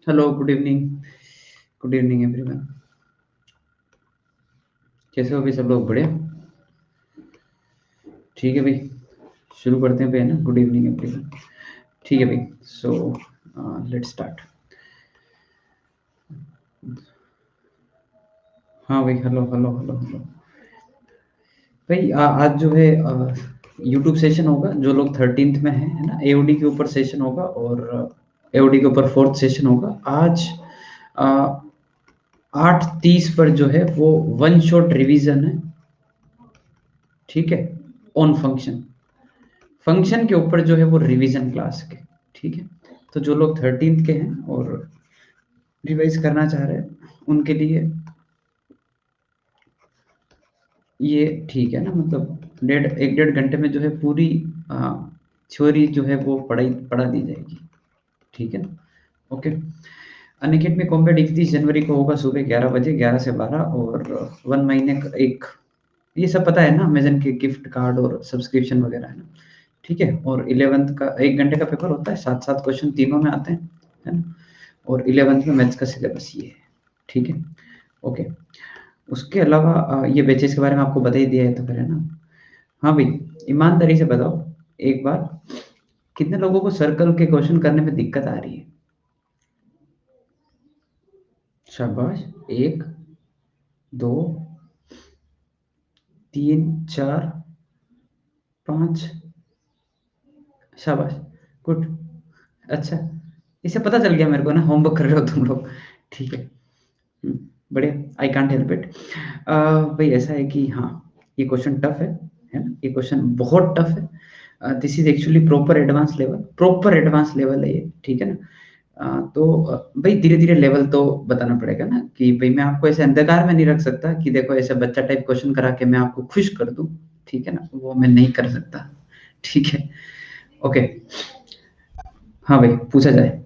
Hello, good evening everyone. कैसे हो भी सब लोग? बढ़िया, ठीक है भाई। शुरू करते हैं भाई, है ना। Good evening everyone. ठीक है भाई, सो लेट्स स्टार्ट। हाँ भाई, हेलो हेलो हेलो हेलो भाई। आज जो है यूट्यूब सेशन होगा। जो लोग 13th में हैं, है ना, एओडी के ऊपर सेशन होगा, और एओडी के ऊपर 4th सेशन होगा आज। 8:30 पर जो है वो वन शॉट रिवीजन है, ठीक है, ऑन फंक्शन के ऊपर जो है वो रिवीजन क्लास के। ठीक है, तो जो लोग 13th के हैं और रिवाइज करना चाह रहे हैं उनके लिए ये ठीक है ना। मतलब एक डेढ़ घंटे में जो है पूरी थ्योरी जो है वो पढ़ा दी जाएगी। ठीक है ना, ओके। अनिकेट में कॉम्बैट 31 जनवरी को होगा सुबह 11 बजे, 11 से 12, और 1 महीने का एक, ये सब पता है ना, अमेजन के गिफ्ट कार्ड और सब्सक्रिप्शन वगैरह, है ना। ठीक है, और 11th का 1 घंटे का पेपर होता है, 7-7 क्वेश्चन तीनों में आते हैं, है ना। और 11th में मैथ्स का सिलेबस ये है, ठीक है, ओके। उसके अलावा ये बैचेस के बारे में आपको बता ही दिया है, तो फिर, है ना। हाँ भाई, ईमानदारी से बताओ एक बार, कितने लोगों को सर्कल के क्वेश्चन करने में दिक्कत आ रही है? शाबाश। 1, 2, 3, 4, 5। शाबाश, गुड। अच्छा, इसे पता चल गया मेरे को ना, होमवर्क कर रहे हो तुम लोग। ठीक है, बढ़िया। I can't help it. भाई ऐसा है कि हाँ, ये क्वेश्चन टफ है ना। ये क्वेश्चन बहुत टफ है। This is actually proper advance level है ये, ठीक है ना। तो भाई धीरे धीरे लेवल तो बताना पड़ेगा ना, कि भाई मैं आपको ऐसे अंधकार में नहीं रख सकता कि देखो ऐसे बच्चा टाइप क्वेश्चन करा के मैं आपको खुश कर दूं, ठीक है ना, वो मैं नहीं कर सकता। ठीक है, ओके। हाँ भाई, पूछा जाए,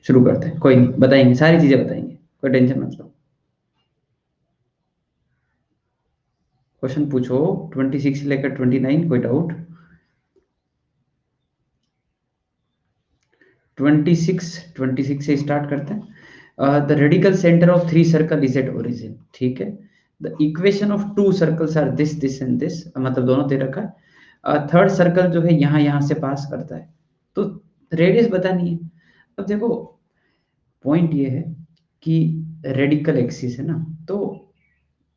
शुरू करते हैं। कोई नहीं, बताएंगे, सारी चीजें बताएंगे, कोई टेंशन मत लो। क्वेश्चन पूछो, 26 से लेकर 29, कोई डाउट? 26 से स्टार्ट करते हैं। The radical centre of three circle is at origin, ठीक है। The equation of two circles are this this and this, मतलब दोनों दे रखा है। थर्ड सर्कल जो है यहाँ यहाँ से पास करता है, तो रेडियस बतानी है। अब देखो, पॉइंट ये है कि रेडिकल एक्सिस है ना, तो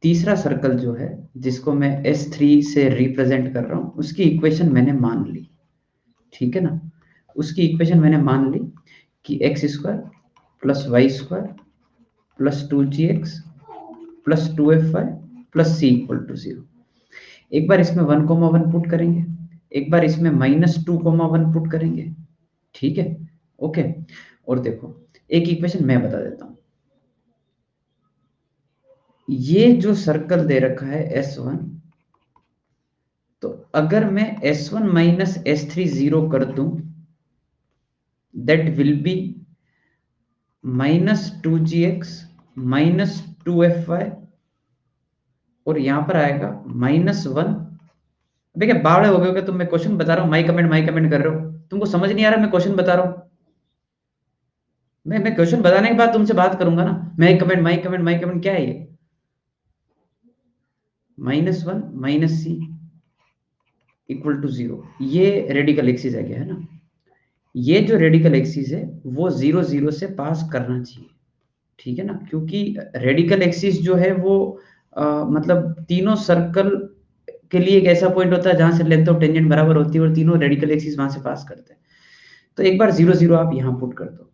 तीसरा सर्कल जो है जिसको मैं S3 से रिप्रेजेंट कर रहा हूँ, उसकी इक्वेशन मैंने मान ली, ठीक है ना। उसकी इक्वेशन मैंने मान ली कि x² plus y² plus 2gx plus 2fy plus c=0। एक बार इसमें 1,1 पुट करेंगे, एक बार इसमें -2,1 पुट करेंगे, ठीक है, ओके। और देखो, एक इक्वेशन मैं बता देता हूँ। ये जो सर्कल दे रखा है S1, तो अगर मैं S1 माइनस S3 जीरो कर दूं, that will be -2gx -2fy, और यहां पर आएगा -1। देखिए, बावड़े हो गए तुम, मैं क्वेश्चन बता रहा हूँ, माई कमेंट कर रहे हो। तुमको समझ नहीं आ रहा, मैं क्वेश्चन बता रहा हूँ। मैं क्वेश्चन बताने के बाद तुमसे बात करूंगा ना। माई कमेंट क्या है ये? -1 -c=0, ये रेडिकल एक्सिस है, क्या है ना। ये जो रेडिकल एक्सिस है वो 0 0 से पास करना चाहिए, ठीक है ना, क्योंकि रेडिकल एक्सिस जो है वो मतलब तीनों सर्कल के लिए एक ऐसा पॉइंट होता है जहां से लेंथ ऑफ टेंजेंट बराबर होती है, और तीनों रेडिकल एक्सिस वहां से पास करते हैं। तो एक बार 0 0 आप यहाँ पुट कर दो,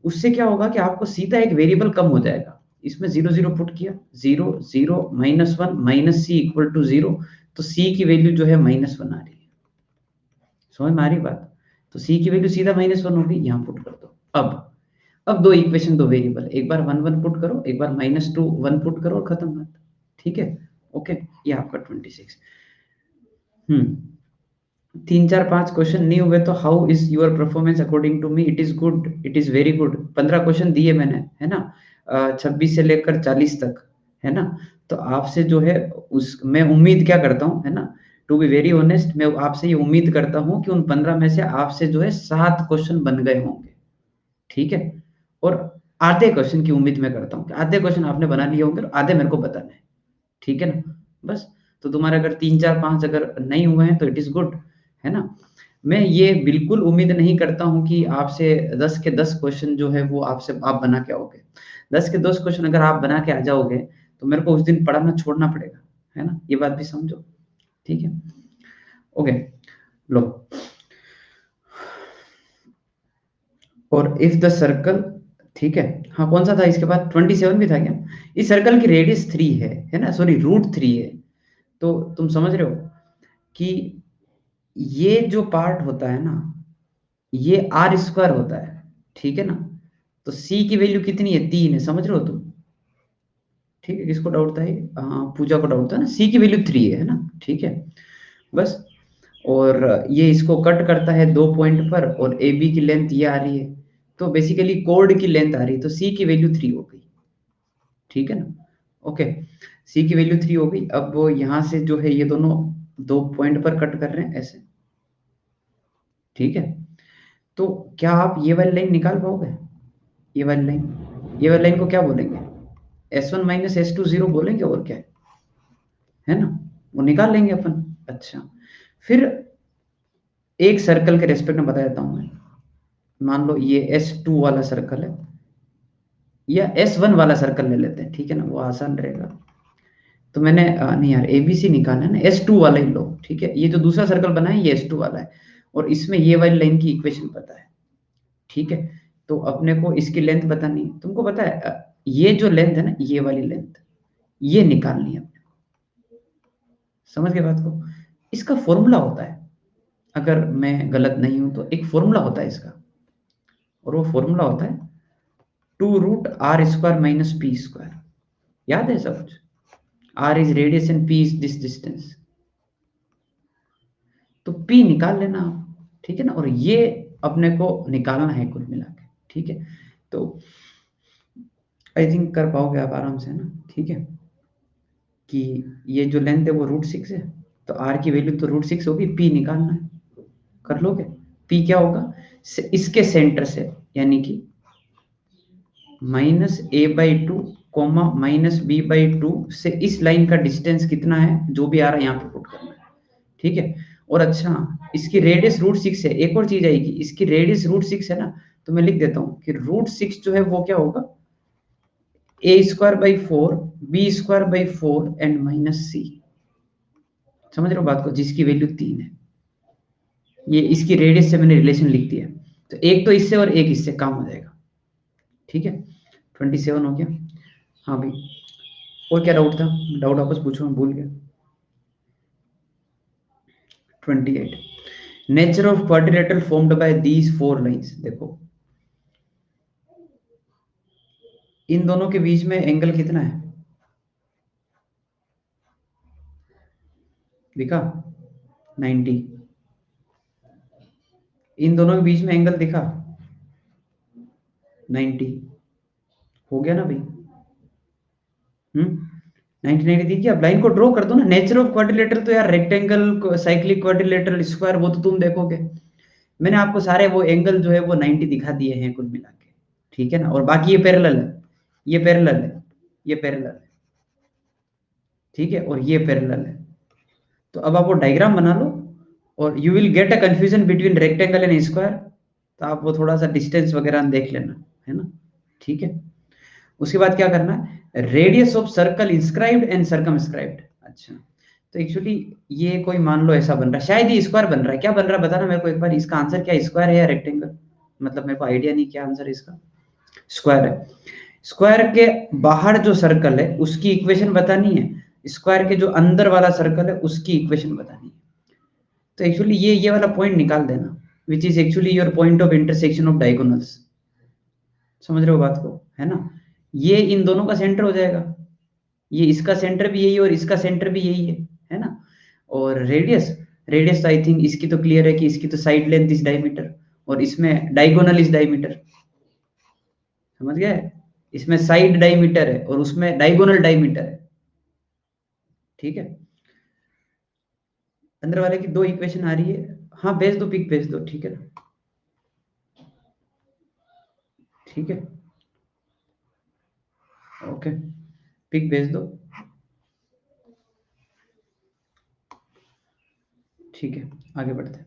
उससे क्या होगा कि आपको सीधा एक वेरिएबल कम हो जाएगा। इसमें 0 0 पुट किया, 0 0 -1 -c=0, तो c की वैल्यू जो है -1 आ रही है। समझ में आ रही बात? तो c की वैल्यू सीधा -1 होगी, यहाँ पुट कर दो। अब दो इक्वेशन, दो वेरिएबल, एक बार 1 1 पुट करो, एक बार -2 1 पुट करो, और खत्म बात, ठीक है, ओके। ये आपका 26। 3 4 5 क्वेश्चन नहीं हुए तो how is your performance? According to me it is good, it is very good. 15 question दिए मैंने, है ना, 26 से लेकर 40 तक, है ना। तो आपसे जो है उस मैं उम्मीद क्या करता हूँ, है ना, टू बी वेरी ऑनेस्ट, मैं आपसे ये उम्मीद करता हूँ कि उन 15 में से आपसे जो है 7 क्वेश्चन बन गए होंगे, ठीक है। और आधे क्वेश्चन की उम्मीद मैं करता हूँ कि आधे क्वेश्चन आपने बना लिए होंगे और आधे मेरे को बताने हैं, ठीक है ना। बस, तो तुम्हारे अगर 3 4 5 अगर नहीं हुए हैं तो इट इज गुड, है ना। मैं ये बिल्कुल उम्मीद नहीं करता हूँ कि आपसे 10 के 10 क्वेश्चन जो है वो आपसे आप बना के आओगे। 10 के 10 क्वेश्चन अगर आप बना के आ जाओगे तो मेरे को उस दिन पढ़ाना छोड़ना पड़ेगा, है ना, ये बात भी समझो, ठीक है। ओके, लो, और इफ द सर्कल, ठीक है, हाँ कौन सा था इसके बाद, 27 भी था क्या। इस सर्कल की रेडियस 3 है ना, सॉरी रूट 3 है। तो तुम समझ रहे हो कि ये जो पार्ट होता है ना, ये आर स्क्वायर होता है, ठीक है ना। तो सी की वैल्यू कितनी है, 3 है, समझ रहे हो तुम, ठीक है। किसको डाउट था ये, पूजा को डाउट था ना, सी की वैल्यू 3 है ना, ठीक है। बस, और ये इसको कट करता है 2 पॉइंट पर, और ए बी की लेंथ ये आ रही है, तो बेसिकली कोड की लेंथ आ रही है, तो सी की वैल्यू 3 हो गई, ठीक है ना। ओके, सी की वैल्यू 3 हो गई। अब वो यहाँ से जो है ये दोनों 2 पॉइंट पर कट कर रहे हैं ऐसे, ठीक है। तो क्या आप ये वाली लाइन निकाल पाओगे, ये वाली लाइन, ये वाली लाइन को क्या बोलेंगे, S1 माइनस S2 जीरो बोलेंगे, और क्या है ना, वो निकाल लेंगे अपन। अच्छा, फिर एक सर्कल के रेस्पेक्ट में बता देता हूं मैं, मान लो ये S2 वाला सर्कल है, या S1 वाला सर्कल ले लेते हैं, ठीक है ना, वो आसान रहेगा। तो मैंने नहीं यार, एबीसी निकालना है ना, S2 वाला ही लो, ठीक है। ये जो दूसरा सर्कल बना है ये S2 वाला है, और इसमें ये वाली लाइन की इक्वेशन पता है, ठीक है। तो अपने को इसकी लेंथ बतानी है, तुमको पता है ये जो लेंथ है ना, ये वाली लेंथ, ये निकालनी है अपने को। समझ गए बात को, इसका फॉर्मूला होता है, अगर मैं गलत नहीं हूं तो एक फॉर्मूला होता है इसका, और वो फॉर्मूला होता है 2√r² माइनस पी स्क्वायर। याद है सब कुछ, R is radius and P is this distance. तो पी निकाल लेना आप, ठीक है ना, और ये अपने को निकालना है कुल मिला के, ठीक है। तो आई थिंक कर पाओगे आप आराम से ना, ठीक है। कि ये जो लेंथ है वो √6 है, तो आर की वैल्यू तो √6 होगी, पी निकालना है, कर लोगे। पी क्या होगा, इसके सेंटर से, यानी कि -a/2 कॉमा -b/2 से इस लाइन का डिस्टेंस कितना है, जो भी आ रहा है यहाँ पे पुट करना है, ठीक है। और अच्छा, इसकी रेडियस √6 है, एक और चीज आएगी, इसकी रेडियस √6 है ना, तो मैं लिख देता हूँ कि √6 जो है वो क्या होगा, a²/4 b²/4 एंड -c। समझ रहे हो बात को, जिसकी वैल्यू 3 है, ये इसकी रेडियस से मैंने रिलेशन लिख दिया, तो एक तो इससे और एक इससे काम हो जाएगा, ठीक है। 27 हो गया। हाँ भाई, और क्या डाउट था, डाउट वापस पूछो, मैं भूल गया। 28, nature of quadrilateral formed by these 4 lines. देखो इन दोनों के बीच में एंगल कितना है, दिखा, 90। इन दोनों के बीच में एंगल दिखा, 90। हो गया ना भाई, 1990 दिख गया। अब लाइन को ड्रॉ कर दो ना, नेचर ऑफ क्वाड्रिलेटरल तो यार रेक्टेंगल, साइक्लिक क्वाड्रिलेटरल, स्क्वायर, वो तो तुम देखोगे। मैंने आपको सारे वो एंगल जो है वो 90 दिखा दिए हैं कुल मिला के, ठीक है ना। और बाकी ये पैरेलल है, ये पैरेलल है, ये पैरेलल है, ठीक है, और ये पैरेलल है। तो अब आप वो डायग्राम बना लो, और you will get a confusion between rectangle and square, तो आप वो थोड़ा सा डिस्टेंस वगैरह देख लेना, है ना, ठीक है। उसके बाद क्या करना है, radius of circle inscribed and circumscribed. अच्छा, तो एक्चुअली ये कोई मान लो ऐसा बन रहा है, शायद ये स्क्वायर बन रहा है, क्या बन रहा है बताना मेरे को एक बार, इसका आंसर क्या, स्क्वायर है या रेक्टेंगल, मतलब मेरे को आइडिया नहीं क्या आंसर है इसका। स्क्वायर है। स्क्वायर के बाहर जो सर्कल है उसकी इक्वेशन बतानी है, स्क्वायर के जो अंदर वाला सर्कल है उसकी इक्वेशन बतानी है। तो एक्चुअली ये वाला पॉइंट निकाल देना, which is actually your point of intersection of diagonals. समझ रहे हो बात को, है ना। ये इन दोनों का सेंटर हो जाएगा, ये इसका सेंटर भी यही है और इसका सेंटर भी यही है ना। और रेडियस, रेडियस तो आई थिंक इसकी तो क्लियर है कि इसकी तो साइड लेंथ इज डायमीटर, और इसमें डायगोनल इज डायमीटर, समझ गए। इसमें साइड डायमीटर है और उसमें डायगोनल डायमीटर है, ठीक है। अंदर वाले की 2 इक्वेशन आ रही है। हाँ भेज दो, पिक भेज दो, ठीक है ना, ठीक है, ओके, पिक भेज दो, ठीक है, आगे बढ़ते हैं।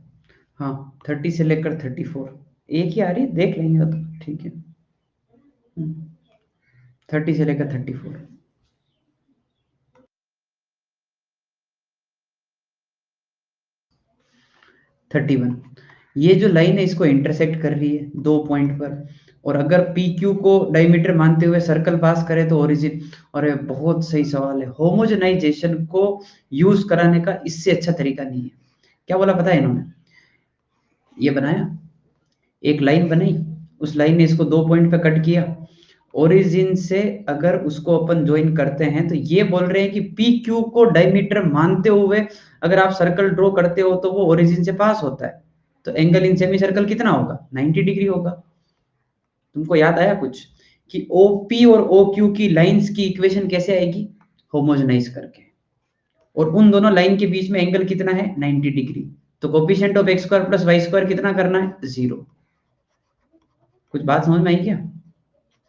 हाँ 30 से लेकर 34 एक ही आ रही है, देख लेंगे वो तो, ठीक है। 30 से लेकर 34, 31, ये जो लाइन है इसको इंटरसेक्ट कर रही है 2 पॉइंट पर, और अगर पी क्यू को डायमीटर मानते हुए सर्कल पास करे तो ओरिजिन। और ये बहुत सही सवाल है, होमोजेनाइजेशन को यूज कराने का इससे अच्छा तरीका नहीं है। क्या बोला पता है इन्होंने, ये बनाया, एक लाइन बनाई, उस लाइन ने इसको 2 पॉइंट पे कट किया, ओरिजिन से अगर उसको अपन ज्वाइन करते हैं तो ये बोल रहे हैं कि पी क्यू को डायमीटर मानते हुए अगर आप सर्कल ड्रॉ करते हो तो वो ओरिजिन से पास होता है, तो एंगल इन सेमी सर्कल कितना होगा, 90 डिग्री होगा। तुमको याद आया कुछ कि OP और OQ की लाइंस की इक्वेशन कैसे आएगी, होमोजेनाइज करके, और उन दोनों लाइन के बीच में एंगल कितना है, 90 डिग्री, तो coefficient of x square plus Y square कितना करना है, 0। कुछ बात समझ में आई क्या,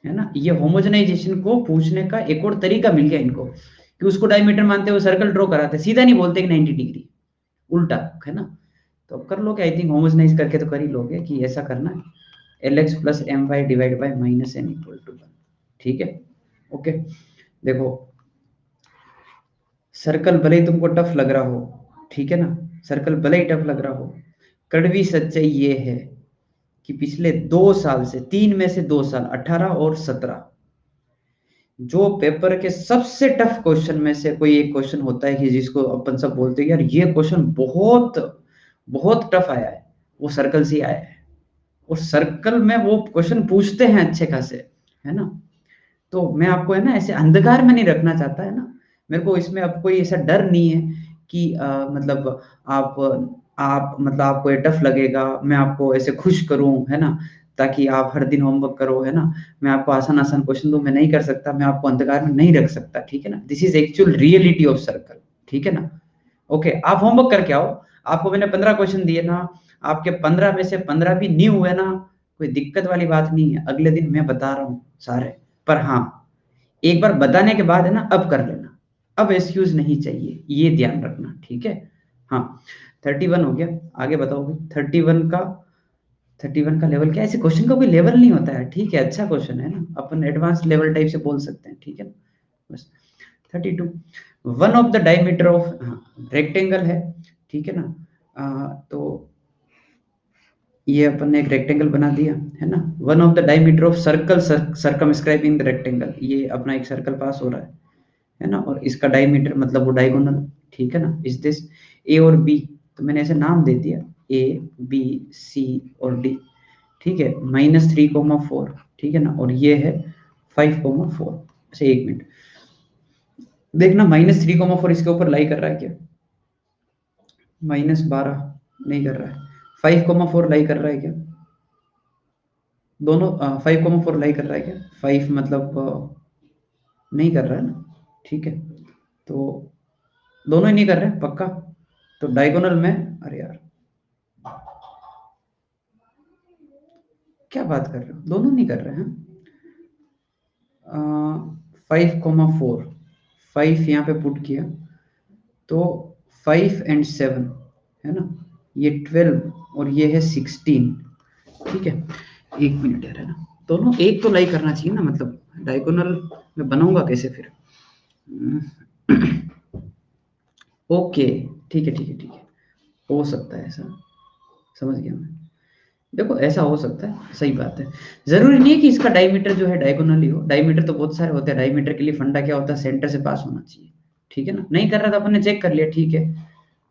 है ना। ये होमोजेनाइजेशन को पूछने का एक और तरीका मिल गया इनको, कि उसको डायमीटर मानते हुए सर्कल ड्रॉ कराते, सीधा नहीं बोलते कि 90 डिग्री, उल्टा, है ना। तो अब कर लोगे, आई थिंक होमोजेनाइज करके तो कर ही लोगे कि ऐसा करना है, LX plus MY divide by minus N equal to 1, ठीक है, ओके। देखो सर्कल भले ही तुमको टफ लग रहा हो, ठीक है ना, सर्कल भले ही टफ लग रहा हो, कड़वी सच्चाई ये है कि पिछले 2 साल से, 3 में से 2 साल 18 और 17, जो पेपर के सबसे टफ क्वेश्चन में से कोई एक क्वेश्चन होता है कि जिसको अपन सब बोलते हैं यार ये क्वेश्चन बहुत बहुत टफ आया है, वो सर्कल से आया है। और सर्कल में वो क्वेश्चन पूछते हैं अच्छे खासे, है ना। तो मैं आपको है ना ऐसे अंधकार में नहीं रखना चाहता, है ना। मेरे को इसमें अब कोई ऐसा डर नहीं है कि मतलब आप मतलब आपको ये टफ लगेगा, मैं आपको ऐसे खुश करूं, है ना, ताकि आप हर दिन होमवर्क करो, है ना। मैं आपको आसान आसान क्वेश्चन दूं, मैं नहीं कर सकता, मैं आपको अंधकार में नहीं रख सकता, ठीक है ना। This is actual reality of circle, ठीक है ना। ओके आप होमवर्क करके आओ, आपको मैंने 15 क्वेश्चन दिए ना, आपके 15 में से 15 भी नहीं हुए ना, कोई दिक्कत वाली बात नहीं है, अगले दिन मैं बता रहा हूँ सारे। पर हाँ एक बार बताने के बाद है ना अब कर लेना, अब एक्सक्यूज नहीं चाहिए, ये ध्यान रखना, ठीक है। हाँ 31 हो गया, आगे बताओगे 31 का लेवल क्या है, ऐसे क्वेश्चन का कोई लेवल नहीं होता है, ठीक है, अच्छा क्वेश्चन है ना, अपन एडवांस लेवल टाइप से बोल सकते हैं, ठीक है ना। बस 32, one of the diameter of rectangle है, ठीक है ना। तो ये अपन ने एक रेक्टेंगल बना दिया, है ना। One of the diameter of circle circumscribing the rectangle, ये अपना एक सर्कल पास हो रहा है ना, और इसका डायमीटर मतलब वो डायगोनल, ठीक है ना, इज दिस ए और बी, तो मैंने ऐसे नाम दे दिया A B C और D, ठीक है, -3,4, ठीक है ना, और ये है 5,4। अच्छा एक मिनट देखना, -3,4 इसके ऊपर लाई कर रहा है क्या, -12 नहीं कर रहा है, 5,4 लाई कर रहा है क्या, दोनों 5,4 लाई कर रहा है क्या, 5 मतलब नहीं कर रहा है ना, ठीक है। तो दोनों ही नहीं कर रहे हैं पक्का, तो डायगोनल में, अरे यार क्या बात कर रहे हो, दोनों नहीं कर रहे हैं। 5,4, 5 यहाँ पे पुट किया तो 5 और 7, है ना, ये 12 और ये है 16, ठीक है। एक मिनट है ना, दोनों एक तो लाई करना चाहिए ना, मतलब डायगोनल में बनाऊंगा कैसे फिर। ओके ठीक है ठीक है ठीक है, हो सकता है ऐसा, समझ गया मैं। देखो ऐसा हो सकता है, सही बात है, जरूरी नहीं है कि इसका डायमीटर जो है डायगोनल ही हो, डायमीटर तो बहुत सारे होते हैं, डायमीटर के लिए फंडा क्या होता है, सेंटर से पास होना चाहिए, ठीक है ना। नहीं कर रहा था अपन ने चेक कर लिया, ठीक है,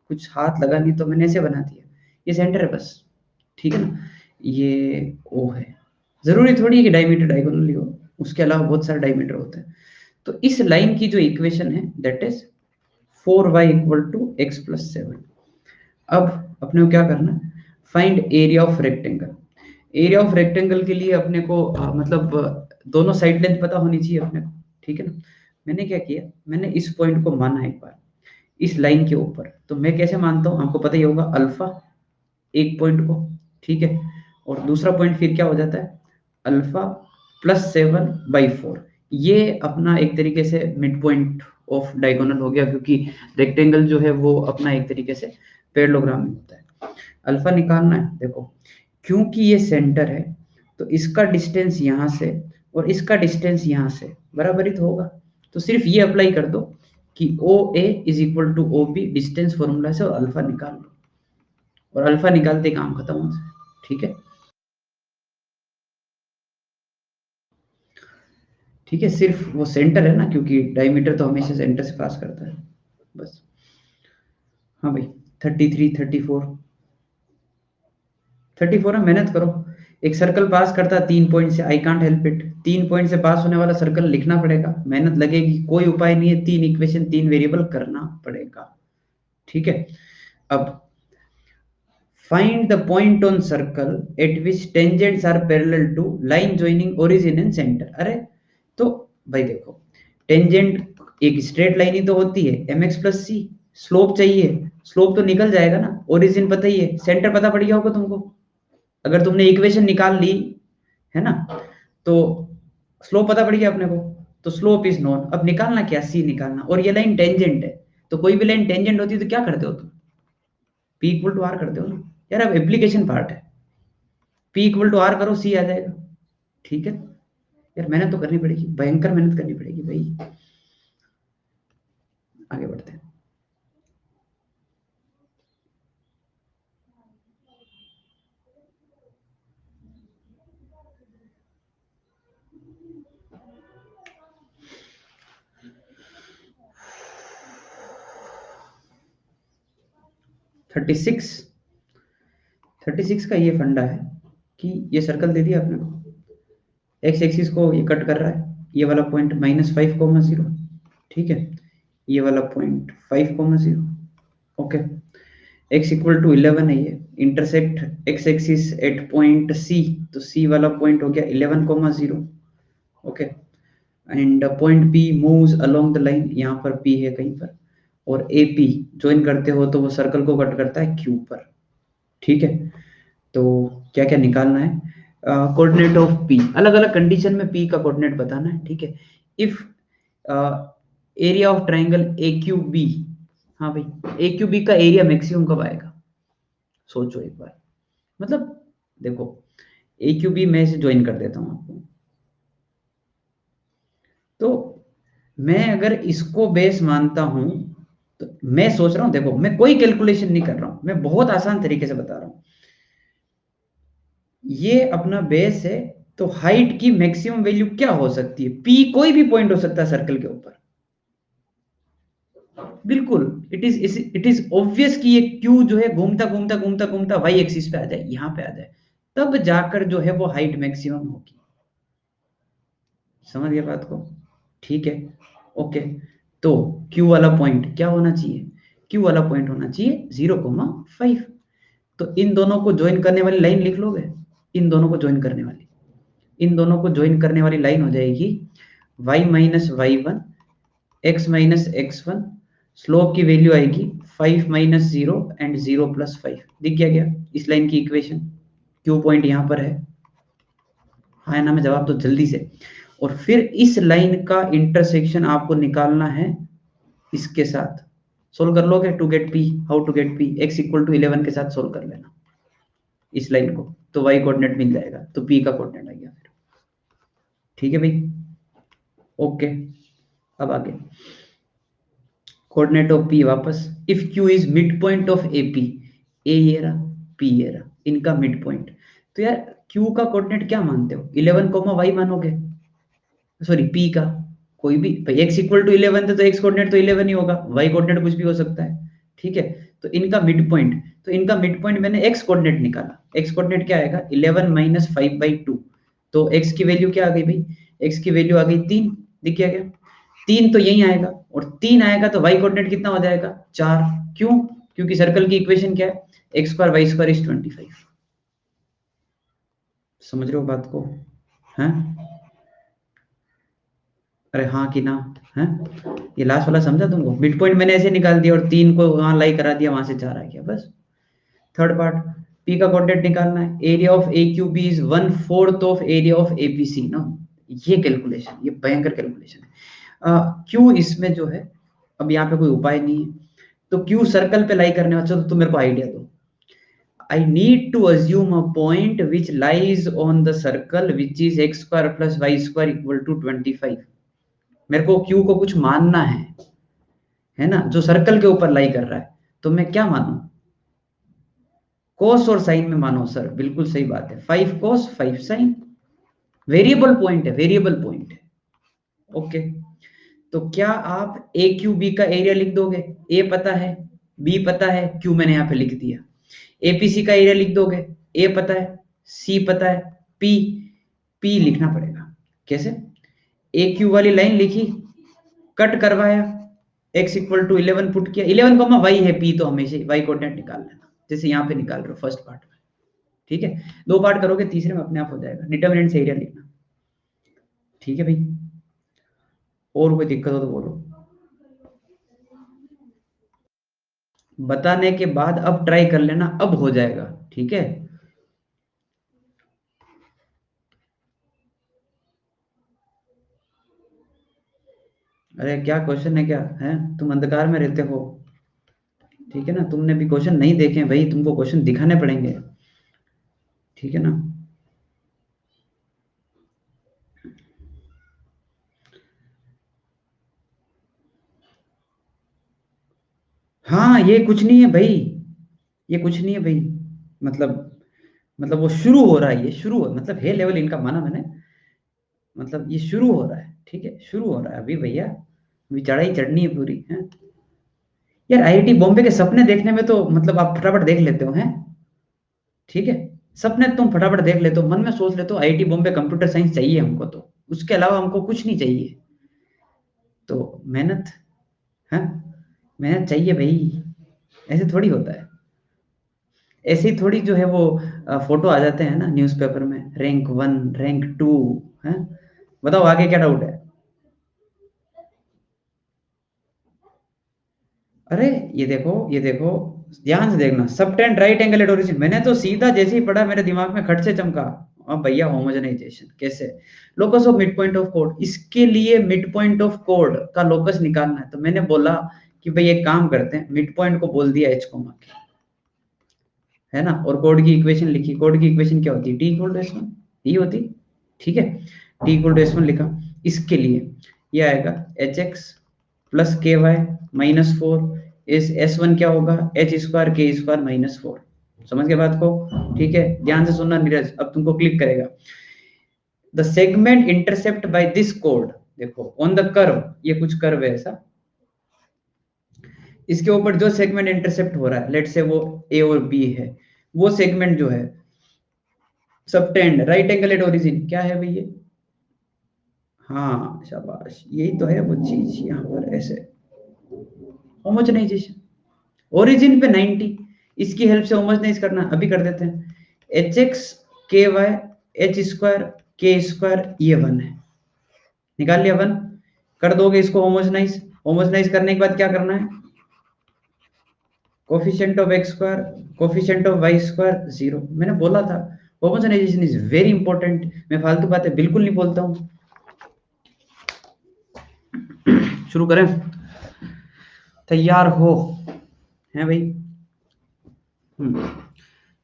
कुछ हाथ लगा नहीं तो मैंने ऐसे बना दिया, ये सेंटर है बस, ठीक है ना, ये ओ है, जरूरी थोड़ी है कि डायमीटर डायगोनल ही हो, उसके अलावा बहुत सारे डायमीटर होते हैं। तो इस लाइन की जो इक्वेशन है that is 4y equal to x plus 7। अब अपने को क्या करना है, find area of rectangle. Area of rectangle के लिए अपने को मतलब दोनों साइड लेंथ पता होनी चाहिए अपने को, ठीक है ना। मैंने क्या किया, मैंने इस पॉइंट को माना एक बार, इस लाइन के ऊपर, तो मैं कैसे मानता हूं, आपको पता ही होगा, अल्फा एक पॉइंट को, ठीक है, और दूसरा पॉइंट फिर क्या हो जाता है, अल्फा +7/4, ये अपना एक तरीके से मिड पॉइंट ऑफ डायगोनल हो गया, क्योंकि रेक्टेंगल जो है वो अपना एक तरीके से पैरेललोग्राम में होता है। अल्फा निकालना है, देखो क्योंकि ये सेंटर है तो इसका डिस्टेंस यहाँ से और इसका डिस्टेंस यहाँ से बराबर ही तो होगा, तो सिर्फ ये अप्लाई कर दो कि OA is equal to OB distance formula से, और अल्फा निकाल लो, और अल्फा निकालते ही काम खत्म हो जाए, ठीक है। ठीक है, सिर्फ वो सेंटर है ना, क्योंकि डायमीटर तो हमेशा सेंटर से पास करता है, बस। हाँ भाई, 33, 34 है, मेहनत करो। एक सर्कल पास करता है 3 पॉइंट से, I can't help it, 3 point से पास होने वाला सर्कल लिखना पड़ेगा, मेहनत लगेगी, कोई उपाय नहीं है, 3 इक्वेशन 3 वेरिएबल करना पड़ेगा, ठीक है। अब find the point on circle at which tangents are parallel to line joining origin and center। अरे तो भाई देखो, टेंजेंट एक स्ट्रेट लाइन ही तो होती है, mx+c, स्लोप चाहिए, स्लोप तो निकल जाएगा ना, ओरिजिन पता ही है, सेंटर पता पड़ गया होगा तुमको, अगर तुमने इक्वेशन निकाल ली है ना, तो स्लोप पता पड़ गया अपने को, तो स्लोप इज नोन, अब निकालना क्या, सी निकालना, और ये लाइन टेंजेंट है, तो कोई भी लाइन टेंजेंट होती है तो क्या करते हो तुम, P=R करते हो ना यार, अब एप्लीकेशन पार्ट है, P=R करो, सी आ जाएगा, ठीक है। यार मेहनत तो करनी पड़ेगी, भयंकर मेहनत करनी पड़ेगी भाई, आगे बढ़ते हैं। थर्टी सिक्स का ये फंडा है कि ये सर्कल दे दिया आपने को, एक्स एक्सिस को ये कट कर रहा है, ये वाला पॉइंट -5,0, ठीक है, ये वाला पॉइंट 5,0, ओके, x=11 है, ये intersect X axis at point C, तो सी वाला पॉइंट हो गया 11,0, okay, and point P moves along the line, यहाँ पर P है कहीं पर, और AP ज्वाइन करते हो तो वो सर्कल को कट करता है Q पर, ठीक है। तो क्या क्या निकालना है, कोऑर्डिनेट ऑफ P, अलग अलग कंडीशन में P का कोऑर्डिनेट बताना है, ठीक है। If area of triangle AQB, हाँ भाई AQB का एरिया मैक्सिमम कब आएगा, सोचो एक बार, मतलब देखो AQB मैं इसे ज्वाइन कर देता हूँ आपको, तो मैं अगर इसको बेस मानता हूं, तो मैं सोच रहा हूं, देखो मैं कोई कैलकुलेशन नहीं कर रहा हूं, मैं बहुत आसान तरीके से बता रहा हूं, ये अपना बेस है, तो हाइट की मैक्सिमम वैल्यू क्या हो सकती है, पी कोई भी पॉइंट हो सकता है सर्कल के ऊपर, बिल्कुल, इट इज ऑब्वियस कि ये क्यू जो है घूमता घूमता घूमता घूमता वाई एक्सिस पे आ जाए, यहां पे आ जाए, तब जाकर जो है वो हाइट मैक्सिमम होगी, समझ गया बात को, ठीक है, ओके। तो Q वाला पॉइंट क्या होना चाहिए, Q वाला पॉइंट होना चाहिए 0,5, तो इन दोनों को ज्वाइन करने वाली लाइन लिख लोगे, इन दोनों को ज्वाइन करने वाली, इन दोनों को ज्वाइन करने वाली लाइन हो जाएगी y-y1 x-x1, स्लोप की वैल्यू आएगी 5-0 एंड 0+5, दिख गया क्या इस लाइन की इक्वेशन, Q पॉइंट यहाँ पर है, हाँ ना, में जवाब तो जल्दी से, और फिर इस लाइन का इंटरसेक्शन आपको निकालना है इसके साथ, सोल्व कर लोगे to get P, how to get P, x=11 के साथ सोल्व कर लेना इस लाइन को, तो y कोऑर्डिनेट मिल जाएगा, तो p का कोऑर्डिनेट आ गया फिर, ठीक है भाई, ओके। अब आगे कोऑर्डिनेट ऑफ p वापस, if q is mid point of AP, a ये रहा, p ये रहा, इनका मिड पॉइंट, तो यार q का कोऑर्डिनेट क्या मानते हो, 11, y मानोगे, सॉरी p का, कोई भी भाई, x=11 थे तो x कोऑर्डिनेट तो 11 ही होगा, y कोऑर्डिनेट कुछ भी हो सकता है, ठीक है। तो इनका मिड पॉइंट, तो इनका मिड पॉइंट मैंने x कोऑर्डिनेट निकाला, x कोऑर्डिनेट क्या आएगा 11 - 5/2, तो x की वैल्यू क्या आ गई भाई, x की वैल्यू आ गई 3, दिख गया क्या, 3 तो यही आएगा, और 3 आएगा तो y कोऑर्डिनेट कितना हो जाएगा 4, क्यों, क्योंकि सर्कल की इक्वेशन क्या है, x² y² = 25, समझ रहे हो बात को, हैं, अरे हाँ कि ना है, ये लास्ट वाला समझा तुमको? मिड पॉइंट मैंने ऐसे निकाल दिया और 3 को वहां लाई करा दिया, वहां से 4 आ गया बस। थर्ड पार्ट, पी का कोऑर्डिनेट निकालना है, area of A Q B is 1/4 of area of ABC ना। ये कैलकुलेशन, ये भयंकर कैलकुलेशन है। क्यू इसमें जो है, अब यहाँ पे कोई उपाय नहीं है, तो क्यू सर्कल पे लाई करने वाला, तो तुम मेरे को आइडिया दो। I need to assume a point which lies on the circle which is x square plus y square equal to 25। मेरे को q को कुछ मानना है ना, जो सर्कल के ऊपर लाई कर रहा है, तो मैं क्या मानूं? cos और sin में मानो सर, बिल्कुल सही बात है, 5 cos 5 sin। वेरिएबल पॉइंट है, वेरिएबल पॉइंट है। ओके, तो क्या आप ए क्यू बी का एरिया लिख दोगे? ए पता है, बी पता है, क्यू मैंने यहाँ पे लिख दिया। एपीसी का एरिया लिख दोगे? ए पता है, सी पता है, पी, पी लिखना पड़ेगा। कैसे? ए क्यू वाली लाइन लिखी, कट करवाया, x इक्वल टू 11 पुट किया, 11 कॉमा वाई है, पी तो हमेशा वाई कोऑर्डिनेट निकाल लेना, जैसे यहाँ पे निकाल रहे हो फर्स्ट पार्ट में। ठीक है, 2 पार्ट करोगे, तीसरे में अपने आप हो जाएगा। डिटर्मिनेंट से एरिया लिखना। ठीक है भाई, और कोई दिक्कत हो तो बोलो। बताने के बाद अब ट्राई कर लेना, अब हो जाएगा। ठीक है, अरे क्या क्वेश्चन है, क्या है? तुम अंधकार में रहते हो। ठीक है ना, तुमने भी क्वेश्चन नहीं देखे भाई, तुमको क्वेश्चन दिखाने पड़ेंगे। ठीक है ना। हाँ, ये कुछ नहीं है भाई, ये कुछ नहीं है भाई। मतलब मतलब वो शुरू हो रहा है, ये शुरू हो, मतलब है लेवल इनका, माना मैंने, मतलब ये शुरू हो रहा है। ठीक है, शुरू हो रहा है अभी भैया, अभी चढ़ाई चढ़नी है पूरी है। यार आईआईटी बॉम्बे के सपने देखने में तो मतलब आप फटाफट देख लेते हो हैं। ठीक है, सपने तुम फटाफट देख लेते हो, मन में सोच लेते हो आईआईटी बॉम्बे कंप्यूटर साइंस चाहिए हमको, तो उसके अलावा हमको कुछ नहीं चाहिए। तो मेहनत है, मेहनत चाहिए भाई, ऐसे थोड़ी होता है। ऐसे ही थोड़ी जो है वो फोटो आ जाते हैं ना न्यूज़पेपर में, रैंक 1 रैंक 2 है। बताओ आगे क्या डाउट है? अरे ये देखो, ये देखो, ध्यान से देखना, subtend right angle at origin, मैंने तो सीधा जैसे ही पढ़ा मेरे दिमाग में खट से चमका। अब भैया होमोजेनाइजेशन कैसे? Locus of mid point of code, इसके लिए मिड पॉइंट ऑफ कोड का लोकस निकालना है, तो मैंने बोला कि भाई एक काम करते हैं, मिड पॉइंट को बोल दिया एच कोमा के, है ना, और कोड की इक्वेशन लिखी। कोड की इक्वेशन क्या होती है? T equal to S one, ये होती। ठीक है, T equal to S one लिखा। इसके लिए ये आएगा H X plus K Y minus 4 इस एस वन क्या होगा? H square K square minus 4। समझ गए बात को? ठीक है, ध्यान से सुनना नीरज, अब तुमको क्लिक करेगा। The segment intercept by this code, देखो ऑन द कर्व, ये कुछ कर्व है ऐसा, इसके ऊपर जो सेगमेंट इंटरसेप्ट हो रहा है, लेट से वो ए और बी है, वो सेगमेंट जो है subtend right angle at origin, क्या है भैया? हाँ शाबाश, यही तो है वो चीज यहाँ पर, ऐसे होमोजेनाइजेशन, ओरिजिन पे 90, इसकी हेल्प से होमोजेनाइज करना, अभी कर देते हैं। एच एक्स के Y H square K square, ये 1 है, निकाल लिया 1। कर दोगे इसको होमोजेनाइज, होमोजेनाइज करने के बाद क्या करना है? Coefficient of X square coefficient of Y square 0। मैंने बोला था होमोजेनाइजेशन इज वेरी इंपॉर्टेंट, मैं फालतू बातें बिल्कुल नहीं बोलता हूँ। शुरू करें? तैयार हो हैं भाई?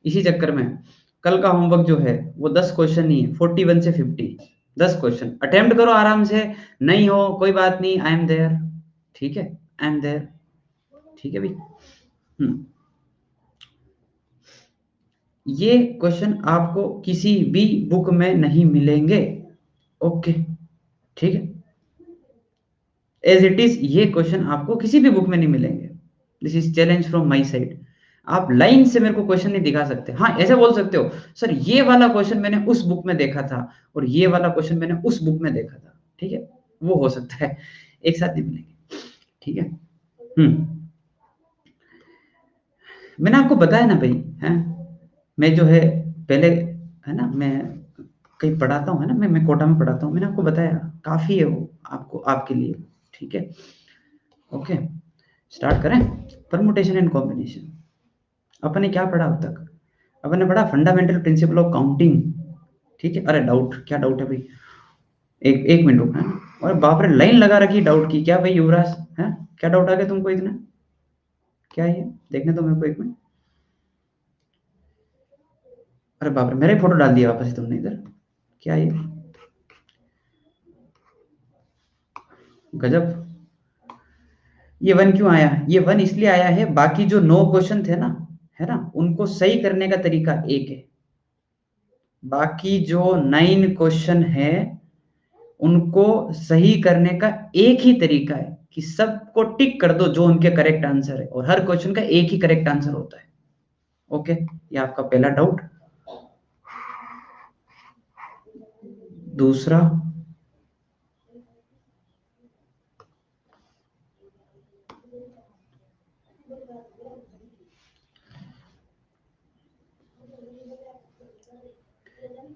इसी चक्कर में कल का होमवर्क जो है वो 10 क्वेश्चन ही है, 41 से 50, 10 क्वेश्चन अटेम्प्ट करो आराम से। नहीं हो कोई बात नहीं, आई एम देयर। ठीक है, आई एम देयर। ठीक है भाई। ये क्वेश्चन आपको किसी भी बुक में नहीं मिलेंगे। ओके, ठीक है, एज इट इज ये क्वेश्चन आपको किसी भी बुक में नहीं मिलेंगे। This is challenge from my side. आप लाइन से मेरे को क्वेश्चन नहीं दिखा सकते। हाँ ऐसे बोल सकते हो, सर ये वाला क्वेश्चन मैंने उस बुक में देखा था और ये वाला क्वेश्चन मैंने उस बुक में देखा था। ठीक है, वो हो सकता है, एक साथ नहीं मिलेंगे। ठीक है। मैंने आपको बताया ना भाई, है, मैं जो है पहले, है ना, मैं कहीं पढ़ाता हूँ, है ना, मैं कोटा में पढ़ाता हूँ, मैंने आपको बताया काफी है वो आपको, आपके लिए, ठीक है। ओके, स्टार्ट करें। Permutation and combination. अपन ने क्या पढ़ा अब तक? अपन ने पढ़ा फंडामेंटल प्रिंसिपल ऑफ काउंटिंग, ठीक है। अरे डाउट, क्या डाउट है भाई? एक एक मिनट रुकना है। और बाप रे, लाइन लगा रखी डाउट की, क्या भाई युवराज है? क्या डाउट आ गया तुमको इतना? क्या है ये? देखने दो मेरे को एक मिनट। अरे बाप रे, मेरा ही फोटो डाल दिया वापस तुमने इधर, क्या ये? गजब। ये वन क्यों आया? ये वन इसलिए आया है, बाकी जो 9 क्वेश्चन थे ना, है ना, उनको सही करने का तरीका एक है। बाकी जो 9 क्वेश्चन है उनको सही करने का एक ही तरीका है कि सबको टिक कर दो जो उनके करेक्ट आंसर है, और हर क्वेश्चन का एक ही करेक्ट आंसर होता है। ओके, ये आपका पहला डाउट। दूसरा,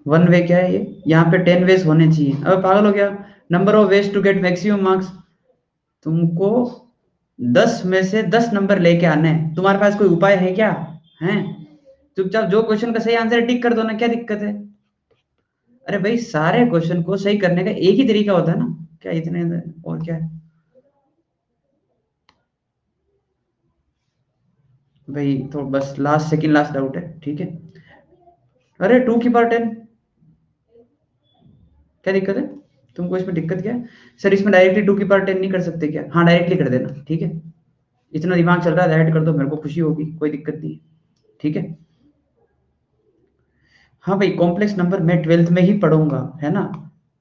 वन वे क्या है? ये यहाँ पे 10 वेज होने चाहिए। अब पागल हो गया? Number of ways to get maximum marks. तुमको 10 में से 10 नंबर लेके आने हैं। तुम्हारे पास कोई उपाय है क्या? हैं? चुपचाप जो क्वेश्चन का सही आंसर है टिक कर दो ना, क्या दिक्कत है? अरे भाई, सारे क्वेश्चन को सही करने का एक ही तरीका होता है ना, क्या इतने, और क्या है भाई? तो बस लास्ट, सेकंड लास्ट डाउट है, ठीक है। अरे 2 की पावर 10, क्या दिक्कत है? तुमको इसमें दिक्कत क्या है? सर इसमें डायरेक्टली 2 की पावर 10 नहीं कर सकते क्या? हाँ, डायरेक्टली कर देना, ठीक है। इतना दिमाग चल रहा है, डायरेक्ट कर दो, मेरे को खुशी होगी, कोई दिक्कत नहीं है, ठीक है। हाँ भाई, कॉम्प्लेक्स नंबर मैं 12th में ही पढ़ूंगा, है ना।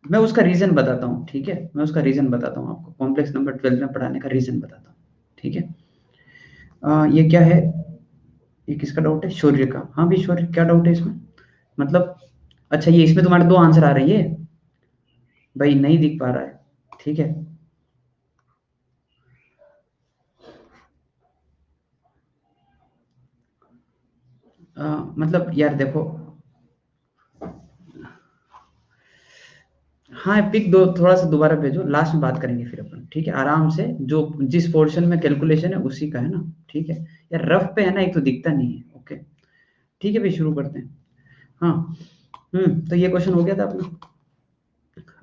मैं उसका रीजन बताता हूँ, ठीक है। मैं उसका रीजन बताता हूँ आपको, कॉम्प्लेक्स नंबर 12th में पढ़ाने का रीजन बताता हूँ, ठीक है। ये क्या है? ये किसका डाउट है? शौर्य का। हाँ भाई शौर्य, क्या डाउट है इसमें? मतलब, अच्छा ये इसमें तुम्हारे 2 आंसर आ रही है भाई, नहीं दिख पा रहा है, ठीक है। मतलब यार देखो, हाँ पिक दो, थोड़ा सा दोबारा भेजो, लास्ट में बात करेंगे फिर अपन, ठीक है, आराम से। जो जिस पोर्शन में कैलकुलेशन है उसी का है ना, ठीक है। यार रफ पे है ना, एक तो दिखता नहीं है। ओके, ठीक है भाई, शुरू करते हैं। हाँ, तो ये क्वेश्चन हो गया था अपना,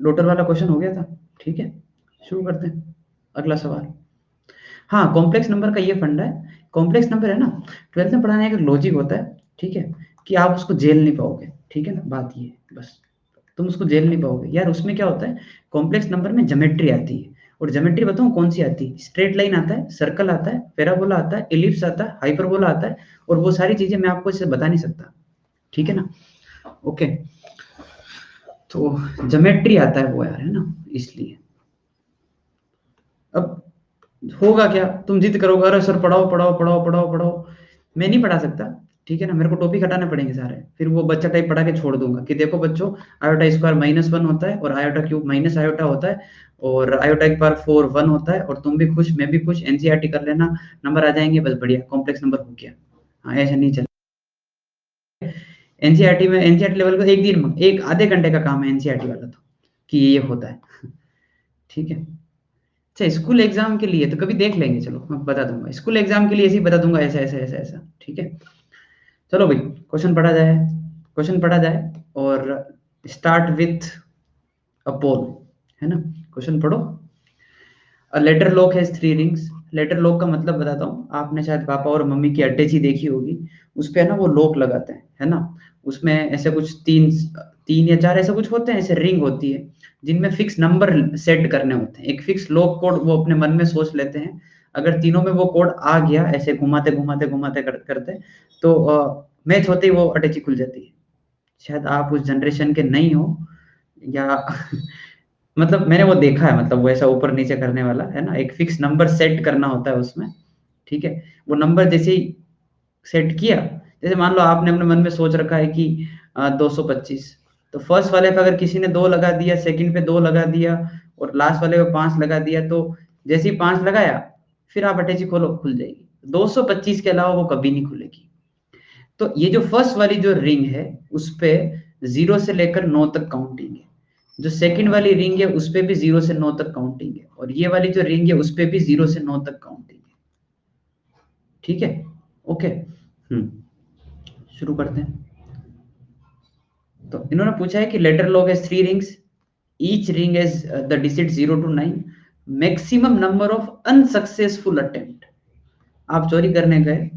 डॉटर वाला क्वेश्चन हो गया था, ठीक है। शुरू करते हैं अगला सवाल। हाँ, कॉम्प्लेक्स नंबर का ये फंडा है। कॉम्प्लेक्स नंबर है ना, 12th में पढ़ाने का एक लॉजिक होता है, ठीक है, कि आप उसको झेल नहीं पाओगे, ठीक है ना, बात ये है बस। तुम उसको झेल नहीं पाओगे यार। उसमें क्या होता है, कॉम्प्लेक्स नंबर में ज्योमेट्री आती है, और ज्योमेट्री बताऊं कौन सी आती है? स्ट्रेट लाइन आता है, सर्कल आता है, पैराबोला आता है, एलिप्स आता है, हाइपरबोला आता है, और वो सारी चीजें मैं आपको इसे बता नहीं सकता, ठीक है ना। ओके, तो ज्योमेट्री आता है वो यार, है ना, इसलिए। अब होगा क्या, तुम जिद करोगे, अरे सर पढ़ाओ पढ़ाओ पढ़ाओ पढ़ाओ पढ़ाओ। मैं नहीं पढ़ा सकता, ठीक है ना, मेरे को टॉपिक हटाने पड़ेंगे सारे, फिर वो बच्चा टाइप पढ़ा के छोड़ दूंगा कि देखो बच्चों, आयोटा स्क्वायर -1 होता है, और आयोटा क्यूब माइनस आयोटा होता है, और आयोटा की पावर 4 1 होता है, और तुम भी खुश, मैं भी खुश, एनसीईआरटी कर लेना, नंबर आ जाएंगे, बस बढ़िया, कॉम्प्लेक्स नंबर हो गया। हाँ, ऐसा नहीं चल। एनसीईआरटी में, एनसीईआरटी लेवल को एक दिन, एक आधे घंटे का काम है एनसीईआरटी वाला तो, कि ये होता है, ठीक है। अच्छा, स्कूल एग्जाम के लिए तो कभी देख लेंगे, चलो मैं बता दूंगा, स्कूल एग्जाम के लिए ऐसे ही बता दूंगा, ऐसा ऐसा ऐसा ऐसा, ठीक है। चलो भाई, क्वेश्चन पढ़ा जाए, क्वेश्चन पढ़ा जाए, और स्टार्ट विथ अ पोल, है ना। क्वेश्चन पढ़ो। A letter lock has 3 rings. Letter lock का मतलब बताता हूँ, आपने शायद पापा और मम्मी की अटैची देखी होगी, उस पे है ना वो लॉक लगाते हैं, है ना। उसमें ऐसे कुछ 3 या 4 ऐसा कुछ होते हैं, ऐसे रिंग होती है, जिनमें फिक्स नंबर सेट करने होते हैं, एक फिक्स लॉक कोड वो अपने मन में सोच लेते हैं। अगर तीनों में वो कोड आ गया, ऐसे घुमाते घुमाते घुमाते करते, तो मैच होते ही वो अटैची खुल जाती है। शायद आप उस जनरेशन के नहीं हो, या मतलब मैंने वो देखा है, मतलब वो ऐसा ऊपर नीचे करने वाला, है ना, एक फिक्स नंबर सेट करना होता है उसमें, ठीक है। वो नंबर जैसे ही सेट किया, जैसे मान लो आपने अपने मन में सोच रखा है कि 225, तो फर्स्ट वाले पे अगर किसी ने 2 लगा दिया, सेकंड पे 2 लगा दिया, और लास्ट वाले पे 5 लगा दिया, तो जैसे ही 5 लगाया, फिर आप अटैची खोलो, खुल जाएगी। 225 के अलावा वो कभी नहीं खुलेगी। तो ये जो फर्स्ट वाली जो रिंग है, उस पे 0 से लेकर 9 तक काउंटिंग है। जो सेकंड वाली रिंग है उस पे भी 0 से 9 तक काउंटिंग है, और ये वाली जो रिंग है उस पे भी 0 से 9 तक काउंटिंग है। ठीक है, ओके। शुरू करते हैं। तो इन्होंने पूछा है कि letter lock has 3 rings, each ring has the digit 0 to 9, maximum number of unsuccessful attempt. आप चोरी करने गए,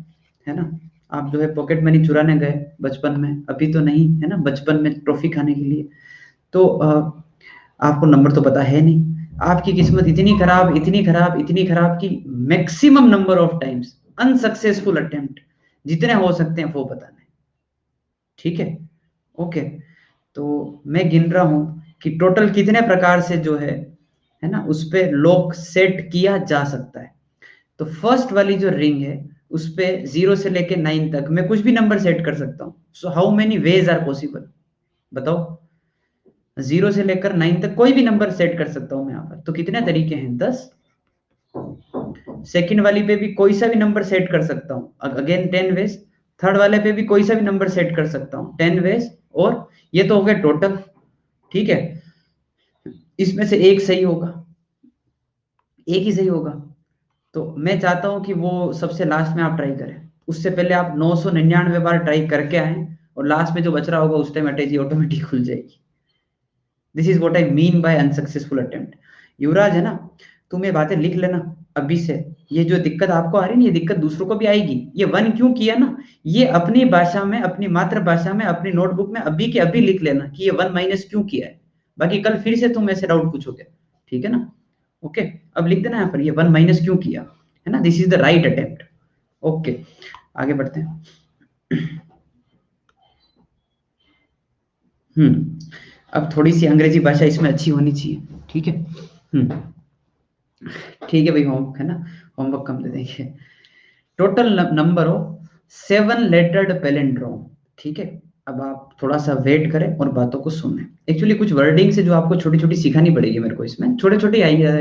है ना, आप जो है पॉकेट मनी चुराने गए बचपन में, अभी तो नहीं है ना, बचपन में ट्रॉफी खाने के लिए, तो आपको नंबर तो पता है नहीं, आपकी किस्मत इतनी खराब इतनी खराब इतनी खराब कि maximum number of times unsuccessful attempt जितने हो सकते हैं वो बताने। ठीक है, ओके। तो मैं गिन रहा हूं कि टोटल कितने प्रकार से जो है ना, उस पे लॉक सेट किया जा सकता है। तो फर्स्ट वाली जो रिंग है उस पे 0 से लेके 9 तक मैं कुछ भी नंबर सेट कर सकता हूं। So how many ways are possible, बताओ। 0 से लेकर 9 तक कोई भी नंबर सेट कर सकता हूं मैं यहाँ पर, तो कितने तरीके हैं, 10। सेकंड वाली पे भी कोई सा भी नंबर सेट कर सकता हूं, अगेन 10 वेज। थर्ड वाले पे भी कोई सा भी नंबर सेट कर सकता हूं, 10 वेज। और ये तो हो गया टोटल। ठीक है, इसमें से एक सही होगा, एक ही सही होगा। तो मैं चाहता हूं कि वो सबसे लास्ट में आप ट्राई करें, उससे पहले आप 999 बार ट्राई करके आए, और लास्ट में जो बच रहा होगा उस टाइम अटैची ऑटोमेटिक खुल जाएगी। This is what I mean by unsuccessful attempt. Yuvraj है ना, तुम ये बातें लिख लेना अभी से। ये जो दिक्कत आपको आ रही है ना, ये दिक्कत दूसरों को भी आएगी। ये वन क्यों किया ना, ये अपनी भाषा में, अपनी मातृभाषा में, अपनी नोटबुक में अभी के अभी लिख लेना कि ये 1 - क्यों किया है। बाकी कल फिर से तुम ऐसे डाउट पूछोगे, ठीक है ना। ओके, अब लिख देना यहाँ पर ये 1 - क्यों किया, है ना, this is the right attempt. Okay, आगे बढ़ते हैं। अब थोड़ी सी अंग्रेजी भाषा इसमें अच्छी होनी चाहिए, ठीक है। ठीक है भाई, होम है ना, होमवर्क कम दे देंगे। Total number of 7 lettered palindrome. ठीक है, अब आप थोड़ा सा वेट करें और बातों को सुनें। एक्चुअली कुछ वर्डिंग्स है जो आपको छोटी छोटी सिखानी पड़ेगी मेरे को, इसमें छोटे छोटे आइडिया।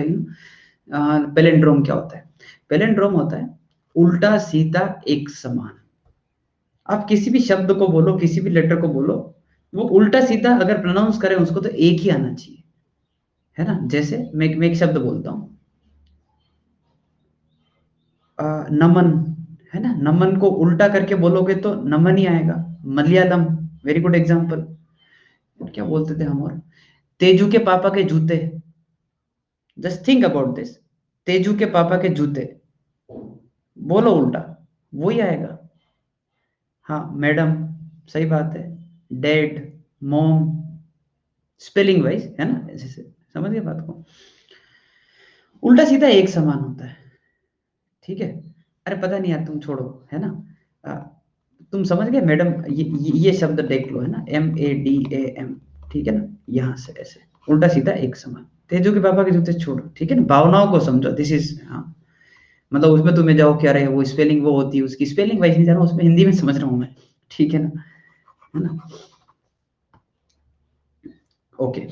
पैलिंड्रोम क्या होता है? पैलिंड्रोम होता है उल्टा सीधा एक समान। आप किसी भी शब्द को बोलो, किसी भी लेटर को बोलो, वो उल्टा सीधा अगर प्रोनाउंस करें उसको तो एक ही आना चाहिए, है ना। जैसे मैं एक शब्द बोलता हूँ, नमन, है ना, नमन को उल्टा करके बोलोगे तो नमन ही आएगा। Malayalam, very good example. क्या बोलते थे हम, और तेजू के पापा के जूते, just think about this, Teju के पापा के जूते, बोलो उल्टा, वो ही आएगा। हाँ, मैडम, सही बात है। डैड, मॉम, स्पेलिंग वाइज, है ना, ऐसे से समझ गए बात को। उल्टा सीधा एक समान होता है, ठीक है। अरे पता नहीं यार, तुम छोड़ो, है ना। आ, तुम समझ गए मैडम, ये शब्द देख लो, है ना, MADAM, ठीक है ना, यहाँ से ऐसे उल्टा सीधा एक समान। तेजू के पापा के जूते छोड़ो, ठीक है ना, भावनाओं को समझो, दिस इज, हाँ, मतलब उसमें तुम्हें जाओ क्या रहे, वो स्पेलिंग वो होती है उसकी, स्पेलिंग वाइज नहीं जा रहा हूँ उसमें, हिंदी में समझ रहा हूँ मैं, ठीक है ना, है ना। Okay,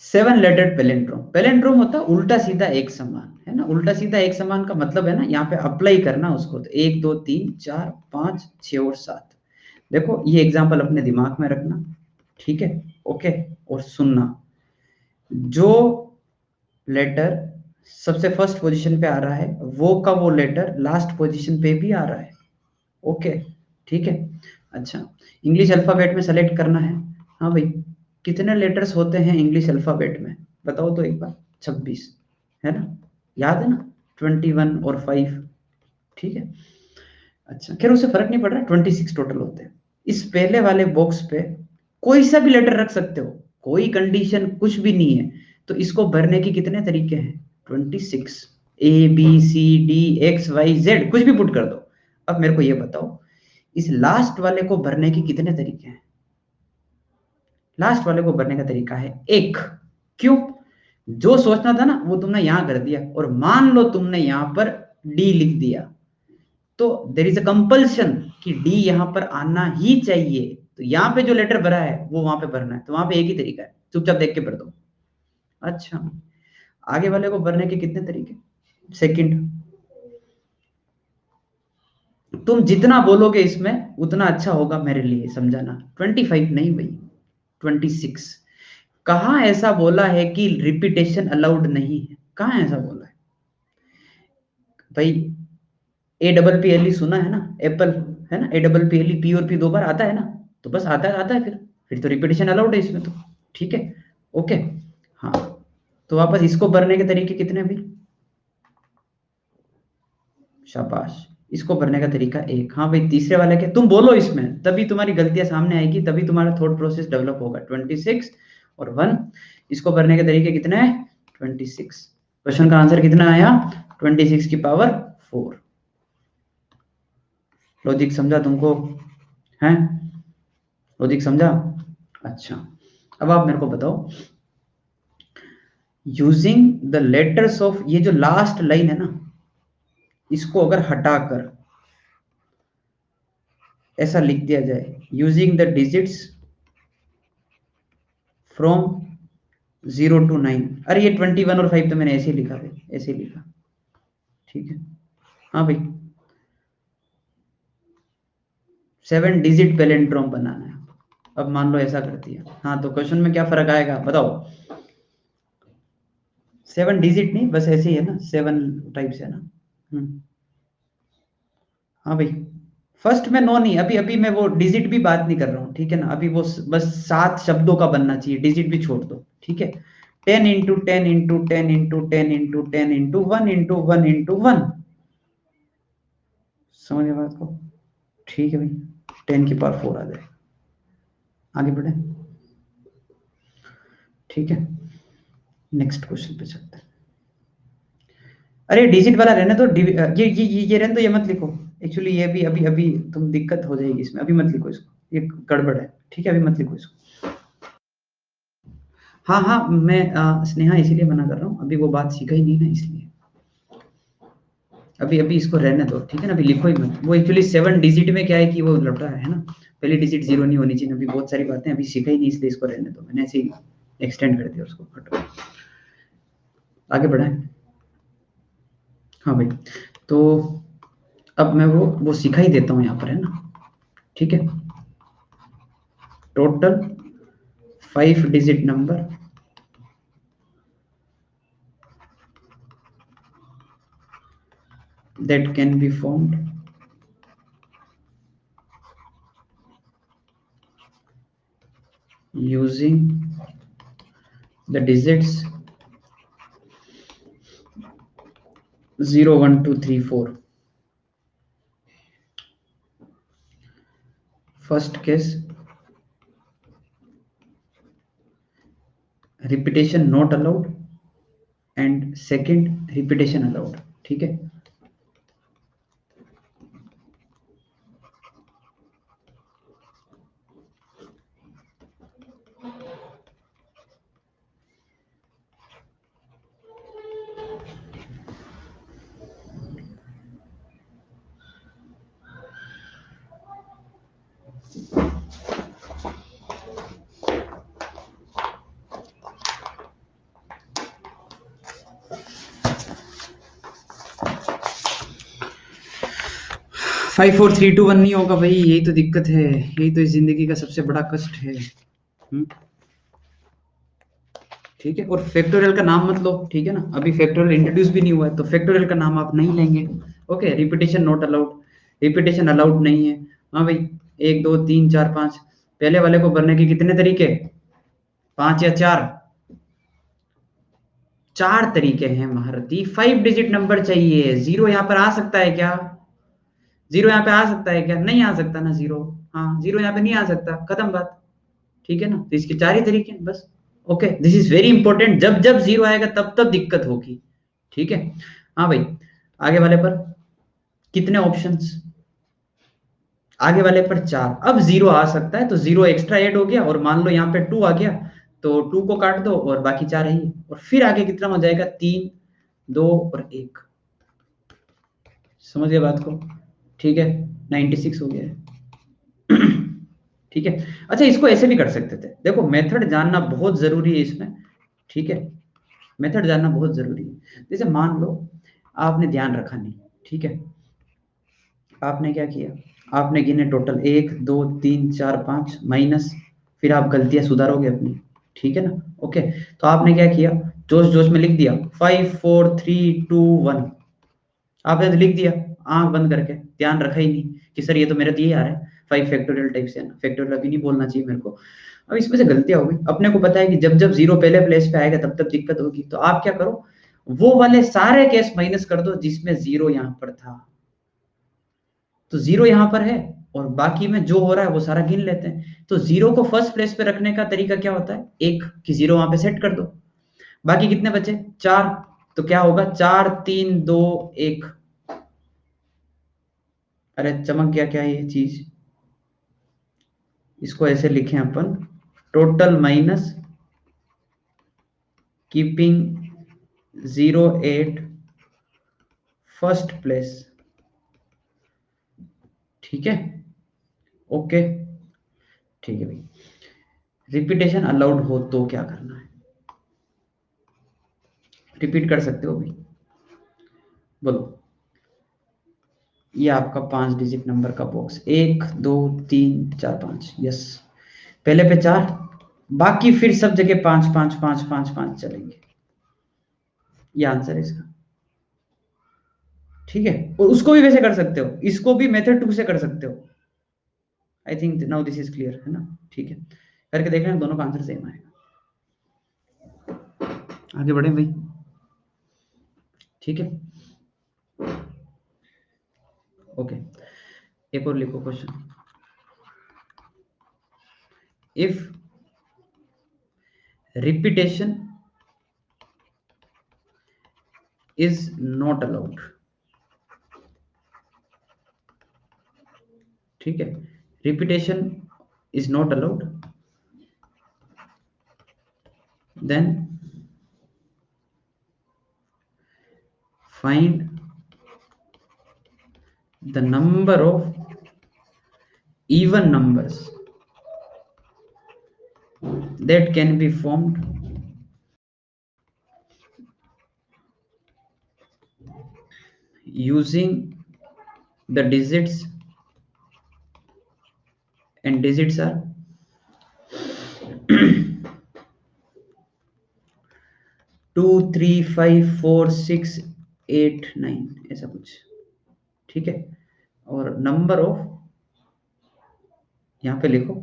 7 lettered palindrome. पैलिंड्रोम होता है उल्टा सीधा एक समान, है ना। उल्टा सीधा एक समान का मतलब है ना, यहाँ पे अप्लाई करना उसको, तो 1 2 3 4 5 6 और 7। देखो ये एग्जाम्पल अपने दिमाग में रखना, ठीक है, ओके। और सुनना, जो लेटर सबसे फर्स्ट पोजीशन पे आ रहा है वो का वो लेटर लास्ट पोजीशन पे भी आ रहा है, ओके, ठीक है। अच्छा, इंग्लिश अल्फाबेट में सेलेक्ट करना है। हाँ भाई, कितने लेटर्स होते हैं इंग्लिश अल्फाबेट में, बताओ तो एक बार। 26, है ना, याद है ना, 21 और 5, ठीक है। अच्छा, खैर उससे फर्क नहीं पड़ रहा, 26 टोटल होते हैं। इस पहले वाले बॉक्स पे कोई सा भी लेटर रख सकते हो, कोई कंडीशन कुछ भी नहीं है। तो इसको भरने के कितने तरीके हैं? 26, ABCDXYZ कुछ भी पुट कर दो। अब मेरे को ये बताओ, इस लास्ट वाले को भरने के कितने तरीके हैं? लास्ट वाले को भरने का तरीका है एक। क्यों? जो सोचना था ना वो तुमने यहां कर दिया, और मान लो तुमने यहां पर डी लिख दिया, तो देर इज अ कंपल्शन कि डी यहां पर आना ही चाहिए। तो यहां पे जो लेटर भरा है वो वहां पे भरना है, तो वहां पे एक ही तरीका है, चुपचाप देख के भर दो। अच्छा, आगे वाले को भरने के कितने तरीके? सेकंड, तुम जितना बोलोगे इसमें उतना अच्छा होगा मेरे लिए, समझाना। 25 नहीं भाई, 26। कहाँ ऐसा बोला है कि रिपीटेशन अलाउड नहीं है? कहाँ ऐसा बोला है भाई? APPLE सुना है ना, एप्पल, है ना? APPLE, पी और पी 2 बार आता है ना, तो बस आता है, फिर तो रिपीटेशन अलाउड है इसमें तो। ठीक है, ओके। हाँ, तो वापस इसको भरने के तरीके कितने भी? शाबाश, इसको भरने का तरीका एक। हाँ भाई, तीसरे वाले के तुम बोलो इसमें, तभी तुम्हारी गलतियां सामने आएगी, तभी तुम्हारा थॉट प्रोसेस डेवलप होगा। 26 और 1, इसको भरने के तरीके कितने हैं? 26। क्वेश्चन का आंसर कितना आया? 26 की पावर 4। लॉजिक समझा तुमको? है? लॉजिक समझा? अच्छा, अब आप मेरे को बताओ, यूजिंग द लेटर्स ऑफ, ये जो लास्ट लाइन है ना, इसको अगर हटाकर ऐसा लिख दिया जाए, using the digits from 0 to 9। अरे ये 21 और 5 तो मैंने ऐसे ही लिखा भाई, ऐसे ही लिखा। ठीक है, हाँ भाई, 7 डिजिट पैलिंड्रोम बनाना है। अब मान लो ऐसा कर दिया, हाँ, तो क्वेश्चन में क्या फर्क आएगा बताओ? 7 डिजिट नहीं, बस ऐसे ही है ना, 7 टाइप से है ना। हाँ भाई, फर्स्ट में नो नहीं, अभी अभी मैं वो डिजिट भी बात नहीं कर रहा हूँ, ठीक है ना? अभी वो बस 7 शब्दों का बनना चाहिए, डिजिट भी छोड़ दो, ठीक है? 10 into 10 into 10 into 10 into 10 into 1 into 1 into 1। समझ गए बात को? ठीक है भाई, 10 की पावर 4 आ जाए। आगे बढ़े, ठीक है, नेक्स्ट क्वेश्चन पे चलते हैं। अरे डिजिट वाला रहने दो, ये रहने दो, ये मत लिखो। एक्चुअली ये भी अभी अभी तुम दिक्कत हो जाएगी इसमें, अभी मत लिखो इसको, ये गड़बड़ है, ठीक है? अभी मत लिखो इसको। हाँ हाँ, मैं स्नेहा इसीलिए मना कर रहा हूँ, अभी वो बात सीखा ही नहीं ना, इसलिए अभी अभी इसको रहने दो, ठीक है ना? अभी लिखो ही मत। वो एक्चुअली 7 डिजिट में क्या है कि वो लौटा है ना, पहली डिजिट 0 नहीं होनी चाहिए। अभी बहुत सारी बातें अभी सीखा ही नहीं, इसलिए इसको रहने दो, मैंने ऐसे ही एक्सटेंड कर दिया उसको। हटो, आगे बढ़ाएं। हाँ भाई, तो अब मैं वो सिखा ही देता हूँ यहाँ पर, है ना? ठीक है, total 5 digit number that can be formed using the digits 0 1 2 3 4। first case, repetition not allowed, and second, repetition allowed। ठीक है, five four three two one नहीं होगा भाई, यही तो दिक्कत है, यही तो इस जिंदगी का सबसे बड़ा कष्ट है। ठीक है, और फैक्टोरियल का नाम मत लो, ठीक है ना? अभी फैक्टोरियल इंट्रोड्यूस भी नहीं हुआ है, तो फैक्टोरियल का नाम आप नहीं लेंगे। Okay, repetition not allowed, repetition allowed नहीं है। हाँ भाई, 1 2 3 4 5, पहले वाले को भरने के कितने तरीके? 5 या 4? 4 तरीके हैं महारथी। 5 डिजिट नंबर चाहिए। जीरो यहाँ पर आ सकता है क्या? जीरो यहाँ पे आ सकता है क्या? नहीं आ सकता ना जीरो। हाँ, जीरो यहाँ पे नहीं आ सकता, खत्म बात। ठीक है ना? तो इसके 4 ही तरीके हैं बस। Okay, this is very important, जब जब जीरो आएगा तब तब दिक्कत होगी। ठीक है, हाँ भाई, आगे वाले पर कितने ऑप्शंस? आगे वाले पर 4। अब जीरो आ सकता है, तो जीरो एक्स्ट्रा ऐड हो गया, और मान लो यहाँ पे 2 आ गया, तो 2 को काट दो और बाकी 4 है ही। और फिर आगे कितना हो जाएगा? 3 2 और 1। समझ गए बात को? ठीक है, 96 हो गया है। ठीक है, अच्छा, इसको ऐसे भी कर सकते थे, देखो मेथड जानना बहुत जरूरी है इसमें। ठीक है, मेथड जानना बहुत जरूरी है। जैसे मान लो आपने ध्यान रखा नहीं, ठीक है, आपने क्या किया? आपने गिने टोटल 1 2 3 4 5 माइनस, फिर आप गलतियां सुधारोगे अपनी। ठीक है ना। ओके, तो आपने क्या किया, जोश जोश में लिख दिया 5 4 3 2 1, आपने तो लिख दिया आंख बंद करके, ध्यान रखा ही नहीं कि सर ये तो मेरे दिए आ रहे हैं 5 फैक्टोरियल टाइप से ना, फैक्टोरियल अभी नहीं बोलना चाहिए मेरे को। अब इसमें से गलतियां हो गई, अपने को पता है कि जब जब जीरो पहले प्लेस पे आएगा तब तब दिक्कत होगी, तो आप क्या करो, वो वाले सारे केस माइनस कर दो जिसमें जीरो यहां पर था, तो जीरो यहां पर है और बाकी में जो हो रहा है वो सारा गिन लेते हैं। तो जीरो को फर्स्ट प्लेस पे रखने का तरीका क्या होता है, एक कि जीरो वहां पे सेट कर दो, बाकी कितने बचे, चार, तो क्या होगा, 4 3 2 1। अरे चमक गया क्या ये चीज, इसको ऐसे लिखें अपन, total minus keeping zero at first place, ठीक है। ओके, ठीक है भाई, रिपीटेशन अलाउड हो तो क्या करना है, रिपीट कर सकते हो भाई, बोलो। ये आपका 5 डिजिट नंबर का बॉक्स, 1 2 3 4 5, यस, पहले पे 4, बाकी फिर सब जगह 5 5 5 5 5 5 चलेंगे, ये आंसर है इसका, ठीक है। और उसको भी वैसे कर सकते हो, इसको भी मेथड 2 से कर सकते हो। I think now this is clear है ना, ठीक है, करके देख रहे हैं दोनों का आंसर सेम आएगा। आगे बढ़े भाई, ठीक है। ओके, एक और लिखो question, if repetition is not allowed, ठीक है, repetition is not allowed, then find the number of even numbers that can be formed using the digits, and digits are 2 3 5 4 6 8 9, ऐसा कुछ, ठीक है। और नंबर ऑफ, यहाँ पे लिखो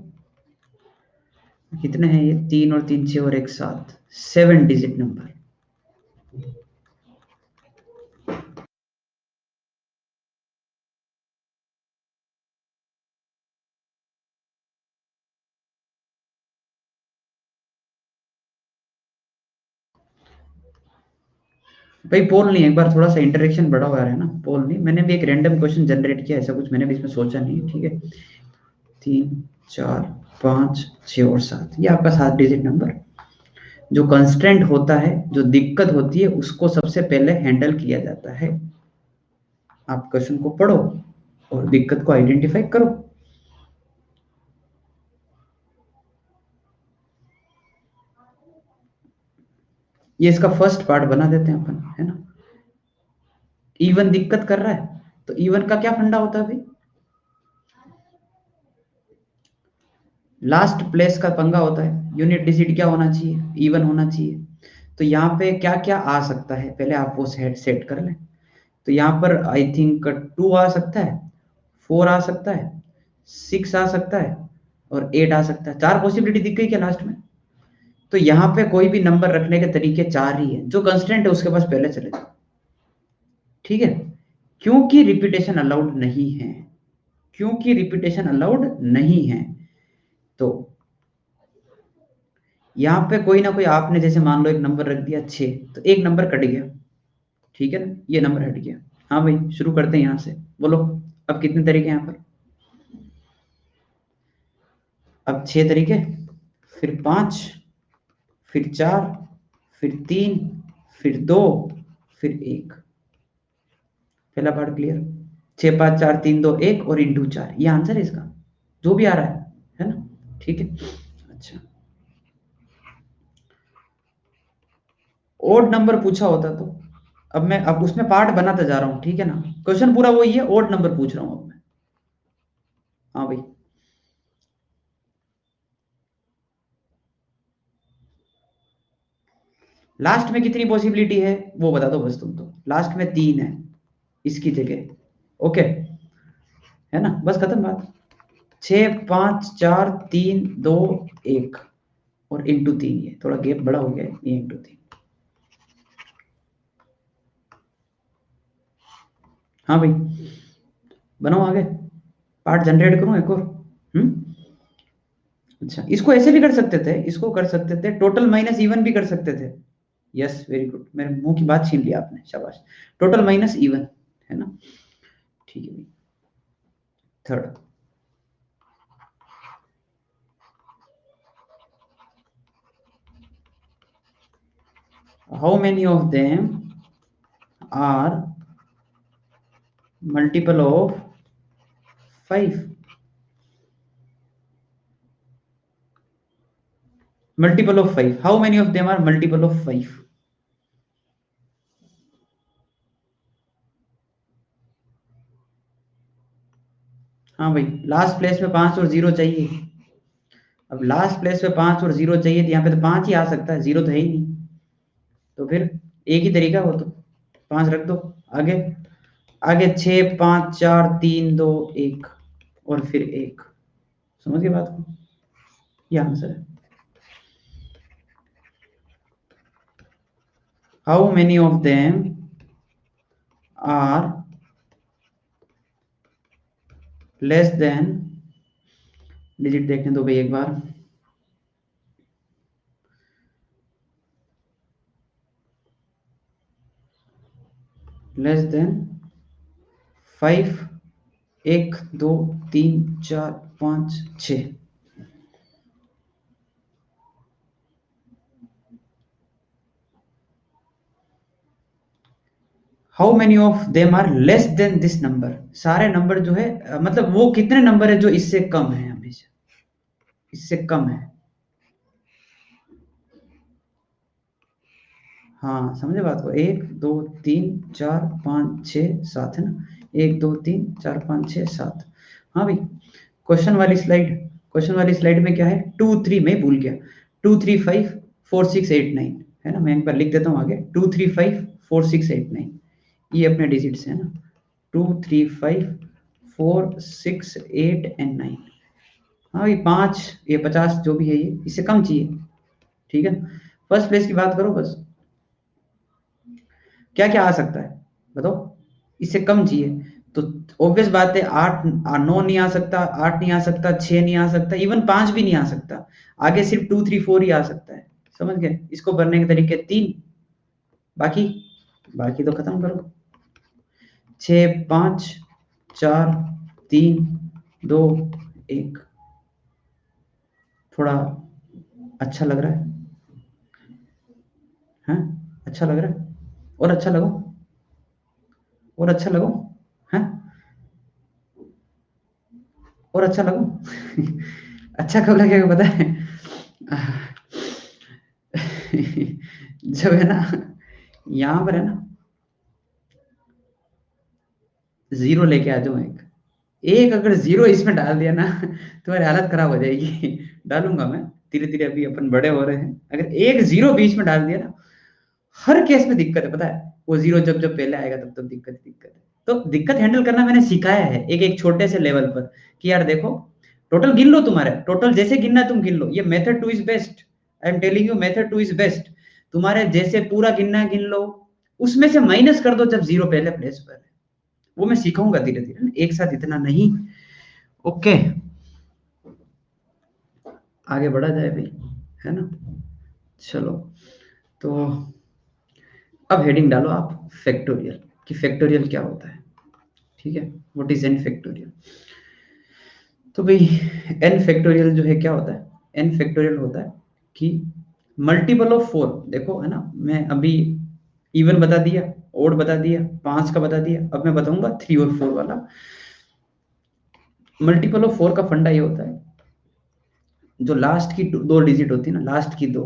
कितने हैं ये, 3 और 3 6 और 1 7, 7 डिजिट नंबर। भाई पोल नहीं, एक बार थोड़ा सा इंटरेक्शन बढ़ा हुआ है ना, पोल नहीं, मैंने भी एक रैंडम क्वेश्चन जनरेट किया, ऐसा कुछ मैंने भी इसमें सोचा नहीं, ठीक है। 3 4 5 6 और 7, ये आपका 7 डिजिट नंबर, जो कंस्ट्रेंट होता है, जो दिक्कत होती है उसको सबसे पहले हैंडल किया जाता है। आप क्वेश्चन को पढ़ो और दिक्कत को आइडेंटिफाई करो। ये इसका फर्स्ट पार्ट बना देते हैं अपन, है ना। इवन दिक्कत कर रहा है, तो इवन का क्या फंडा होता है भाई, लास्ट प्लेस का पंगा होता है, यूनिट डिजिट क्या होना चाहिए, इवन होना चाहिए। तो यहाँ पे क्या क्या आ सकता है, पहले आप वो सेट कर लें। तो यहाँ पर आई थिंक 2 आ सकता है, 4 आ सकता है, 6 आ सकता है और 8 आ सकता है, 4 पॉसिबिलिटी दिख गई क्या लास्ट में। तो यहाँ पे कोई भी नंबर रखने के तरीके 4 ही है, जो कंस्टेंट है उसके पास पहले चले जाओ, ठीक है। क्योंकि रिपीटेशन अलाउड नहीं है, क्योंकि रिपीटेशन अलाउड नहीं है, तो यहाँ पे कोई ना कोई, आपने जैसे मान लो एक नंबर रख दिया 6, तो एक नंबर कट गया, ठीक है ना, ये नंबर हट गया। हाँ भाई, शुरू करते हैं यहाँ से, बोलो अब कितने तरीके हैं यहाँ पर, अब 6 तरीके, फिर 5, फिर 4, फिर 3, फिर 2, फिर 1। पहला पार्ट क्लियर, 6 5 4 3 2 1 और इंटू 4, ये आंसर है इसका, जो भी आ रहा है ना, ठीक है। अच्छा, ओड नंबर पूछा होता तो, अब मैं अब उसमें पार्ट बनाता जा रहा हूँ, ठीक है ना, क्वेश्चन पूरा वही है, ओड नंबर पूछ रहा हूँ अब मैं। हाँ भाई, लास्ट में कितनी पॉसिबिलिटी है वो बता दो बस तुम, तो लास्ट में 3 है इसकी जगह, ओके है ना, बस खत्म बात। 6 5 4 3 2 1 और इंटू 3, ये थोड़ा गैप बड़ा हो गया है, ये इंटू 3। हाँ भाई बनाओ आगे, पार्ट जनरेट करूं एक और। अच्छा इसको ऐसे भी कर सकते थे, इसको कर सकते थे टोटल माइनस इवन भी कर सकते थे। यस वेरी गुड, मेरे मुंह की बात छीन लिया आपने, शाबाश। टोटल माइनस इवन है ना, ठीक है भाई। Third, how many of them are multiple of 5? Multiple of 5, how many of them are multiple of 5? हाँ भाई लास्ट प्लेस में 5 और 0 चाहिए। अब लास्ट प्लेस पे 5 और 0 चाहिए, तो यहाँ पे तो 5 ही आ सकता है, 0 तो है ही नहीं। तो फिर एक ही तरीका हो, तो 5 रख दो आगे। आगे 6 5 4 3 2 1 और फिर 1। समझ गए बात को, ये आंसर है। How many of them are less than, digit देखने दो भाई एक बार। Less than 5, 1 2 3 4 5 6। How many of them are less than this number, सारे नंबर जो है मतलब वो कितने नंबर है जो इससे कम है, हमेशा इससे कम है। हाँ समझे बात को, 1 2 3 4 5 6 7 है ना, 1 2 3 4 5 6 7। हाँ भाई क्वेश्चन वाली स्लाइड, क्वेश्चन वाली स्लाइड में क्या है, 2 3 में भूल गया, 2 3 5 4 6 8 9 है ना, मैं एक बार लिख देता हूँ आगे, 2 3 5 4 6 8 9, ये अपने डिजिट्स है ना, 2 3 5 4 6 8 एंड 9। हाँ ये 5, ये 50 जो भी है, ये इससे कम चाहिए, ठीक है। फर्स्ट प्लेस की बात करो बस, क्या क्या आ सकता है बताओ, इससे कम चाहिए। तो ऑब्वियस बात है, 9 नहीं आ सकता, 8 नहीं आ सकता, 6 नहीं आ सकता, इवन 5 भी नहीं आ सकता। आगे सिर्फ 2 3 4 ही आ सकता है। समझ गए, इसको भरने के तरीके 3, बाकी बाकी तो खत्म करो। 6 5 4 3 2 1। थोड़ा अच्छा लग रहा है, अच्छा लग रहा है, और अच्छा लगो, और अच्छा लगो, है और अच्छा लगो। अच्छा कब लगेगा पता है? जब है ना, यहाँ पर है ना, 0 लेके आ जाओ एक, एक अगर 0 इसमें डाल दिया ना, तुम्हारी हालत खराब हो जाएगी। डालूंगा मैं धीरे धीरे, अभी अपन बड़े हो रहे हैं, अगर एक 0 बीच में डाल दिया ना, हर केस में दिक्कत है, पता है, वो 0 जब जब पहले आएगा तब तब दिक्कत दिक्कत है। तो दिक्कत हैंडल करना मैंने सिखाया है एक एक छोटे से लेवल पर, कि यार देखो टोटल गिन लो, तुम्हारे टोटल जैसे गिनना तुम गिन लो, ये method 2 is best, I am telling you method 2 is best. तुम्हारे जैसे पूरा गिनना गिन लो, उसमें से माइनस कर दो जब 0 पहले प्लेस पर है। वो मैं सिखाऊंगा धीरे धीरे, एक साथ इतना नहीं, ओके। आगे बढ़ा जाए भाई, है ना, चलो। तो अब हेडिंग डालो आप फैक्टोरियल, कि फैक्टोरियल क्या होता है, ठीक है, व्हाट इज एन फैक्टोरियल। तो भाई एन फैक्टोरियल जो है क्या होता है, एन फैक्टोरियल होता है कि मल्टीपल ऑफ 4, देखो है ना, मैं अभी इवन बता दिया, ओड बता दिया, 5 का बता दिया, अब मैं बताऊंगा 3 और 4 वाला। मल्टीपल ऑफ 4 का फंडा ये होता है, जो लास्ट की दो डिजिट होती है ना, लास्ट की दो,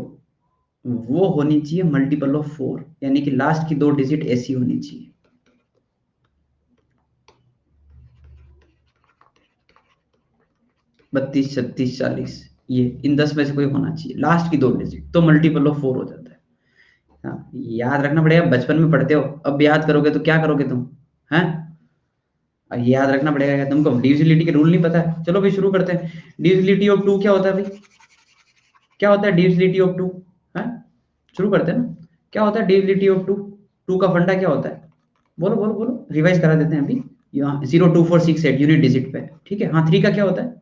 वो होनी चाहिए मल्टीपल ऑफ 4, यानी कि लास्ट की दो डिजिट ऐसी होनी चाहिए, 32 36 40, ये इन 10 में से कोई होना चाहिए, लास्ट की दो डिजिट तो मल्टीपल ऑफ 4 हो जाता है। हाँ, याद रखना पड़ेगा, बचपन में पढ़ते हो, अब याद करोगे तो क्या करोगे तुम, हैं? याद रखना पड़ेगा। क्या तुमको डिविजिबिलिटी के रूल नहीं पता है? चलो भाई शुरू करते हैं। डिविजिबिलिटी ऑफ टू क्या होता है भाई? क्या होता है डिविजिबिलिटी ऑफ टू? है, शुरू करते हैं ना। क्या होता है डिविजिबिलिटी ऑफ टू? टू का फंडा क्या होता है? बोलो बोलो बोलो, रिवाइज करा देते हैं अभी। यहाँ 0, 2, 4, 6, 8 यूनिट डिजिट पे, ठीक है। हाँ, थ्री का क्या होता है?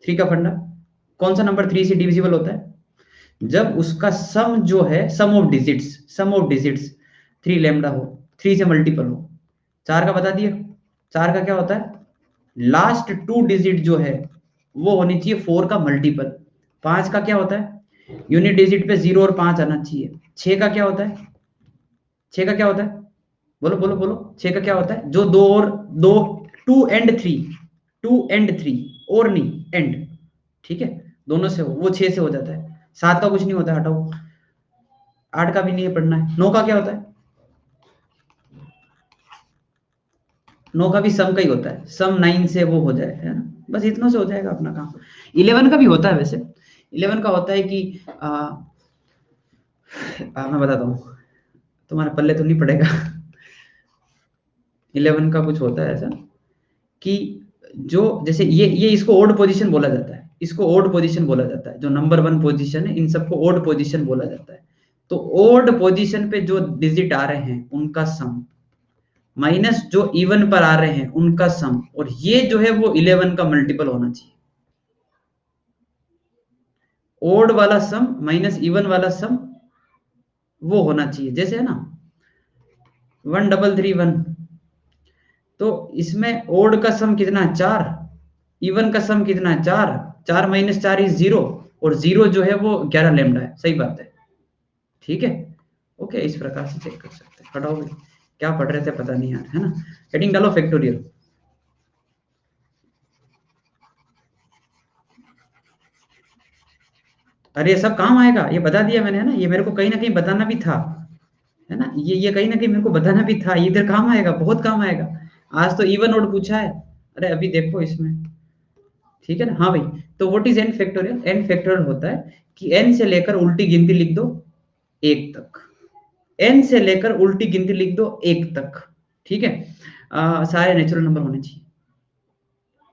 थ्री का फंडा, कौन सा नंबर थ्री से डिविजिबल होता है? जब उसका सम जो है, सम ऑफ डिजिट्स थ्री लैम्डा हो, थ्री से मल्टीपल हो। चार का बता दिए। चार का क्या होता है? लास्ट टू डिजिट जो है वो होनी चाहिए फोर का मल्टीपल। पांच का क्या होता है? यूनिट डिजिट पे जीरो और पांच आना चाहिए। छह का क्या होता है? छह का क्या होता है? बोलो बोलो बोलो, छह का क्या होता है? जो दो और दो, two and three, two and three, और नहीं एंड, ठीक है, दोनों से हो वो छह से हो जाता है। सात का कुछ नहीं होता है, हटाओ। आठ का भी नहीं है पढ़ना है। नौ का क्या होता है? नौ का भी सम का ही होता है, सम नाइन से वो हो जाए, है ना। बस इतना से हो जाएगा अपना काम। इलेवन का भी होता है वैसे। इलेवन का होता है कि मैं बताता हूँ, तुम्हारे पल्ले तो नहीं पड़ेगा। इलेवन का कुछ होता है ऐसा कि जो जैसे ये इसको ओड पोजीशन बोला जाता है, इसको ओड पोजीशन बोला जाता है। जो नंबर वन पोजीशन है इन सबको ओड पोजीशन बोला जाता है। तो ओड पोजीशन पे जो डिजिट आ रहे हैं उनका सम, माइनस जो इवन पर आ रहे हैं उनका सम, और ये जो है वो इलेवन का मल्टीपल होना चाहिए। ओड वाला सम माइनस इवन वाला सम वो होना चाहिए। जैसे है ना 1331, तो इसमें ओड का सम कितना है? चार। इवन का सम कितना है? चार। चार माइनस चार इज जीरो, और जीरो जो है वो 11 लेमडा है। सही बात है, ठीक है। ओके, इस प्रकार से चेक कर सकते हैं। हटाओ भाई, क्या पढ़ रहे थे पता नहीं यार, है ना। हेडिंग डालो फैक्टोरियल। अरे ये सब काम आएगा, ये बता दिया मैंने, है ना। ये मेरे को कहीं ना कहीं बताना भी था, है ना। ये कहीं ना कहीं मेरे को बताना भी था, ये इधर काम आएगा, बहुत काम आएगा। आज तो इवन ओड पूछा है। अरे अभी देखो इसमें, ठीक है ना। हाँ भाई, तो what is N factorial? N factorial होता है कि एन से लेकर उल्टी गिनती लिख दो एक तक। एन से लेकर उल्टी गिनती लिख दो एक तक, ठीक है। सारे नेचुरल नंबर होने चाहिए,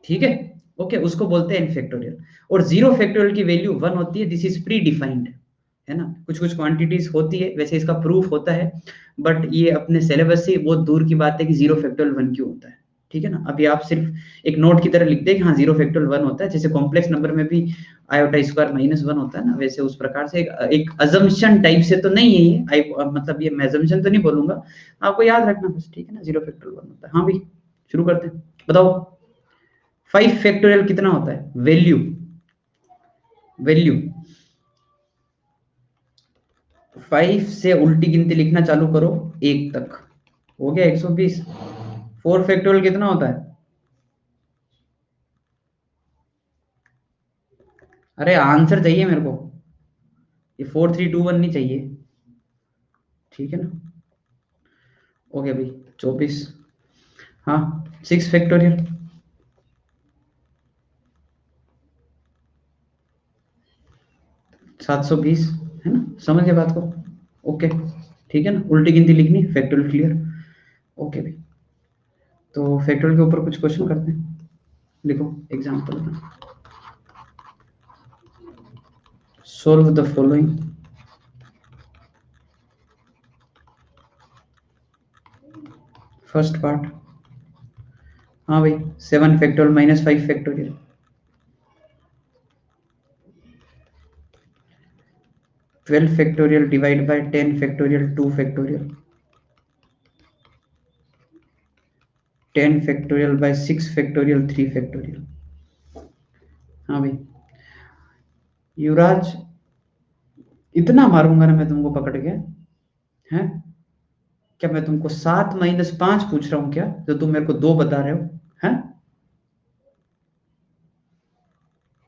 ठीक है। ओके, उसको बोलते हैं एन फैक्टोरियल। और जीरो फैक्टोरियल की वैल्यू वन होती है। दिस इज प्री डिफाइंड, है ना। कुछ कुछ क्वांटिटीज होती है, वैसे इसका प्रूफ होता है, बट ये अपने सिलेबस से बहुत दूर की बात है कि जीरो फैक्टोरियल वन क्यों होता है, ठीक है ना। अभी आप सिर्फ एक नोट की तरह लिखते हैं कि हाँ जीरो फैक्टोरियल वन होता है। जैसे कॉम्प्लेक्स नंबर में भी आयोटा स्क्वायर माइनस वन होता है ना, वैसे उस प्रकार से एक अजम्पशन टाइप से तो नहीं है ये। मतलब ये मैं अजम्पशन तो नहीं बोलूंगा, आपको याद रखना बस, ठीक है ना। जीरो फैक्टोरियल वन होता है। हाँ भाई, शुरू करते हैं, बताओ। फाइव फैक्टोरियल कितना होता है? वैल्यू, वैल्यू फाइव से उल्टी गिनती लिखना चालू करो एक तक, हो गया 120। फोर फैक्टोरियल कितना होता है? अरे आंसर चाहिए मेरे को, ये 4321 नहीं चाहिए, ठीक है ना। हो गया भाई 24। हाँ, सिक्स फैक्टोरियल 720, है ना। समझ गए बात को? ओके, ठीक है ना। उल्टी गिनती लिखनी, फैक्टोरियल क्लियर। ओके भाई, तो फैक्टोरियल के ऊपर कुछ क्वेश्चन करते हैं। लिखो example, solve the following. First part, हाँ भाई, seven factorial minus five factorial. 12 factorial divide by 10 factorial 2 factorial. 10 factorial by 6 factorial 3 factorial. हाँ भाई, युवराज, इतना मारूंगा ना मैं तुमको पकड़ के, हैं? क्या मैं तुमको 7 - 5 पूछ रहा हूँ क्या, जो तुम मेरे को दो बता रहे हो? हैं?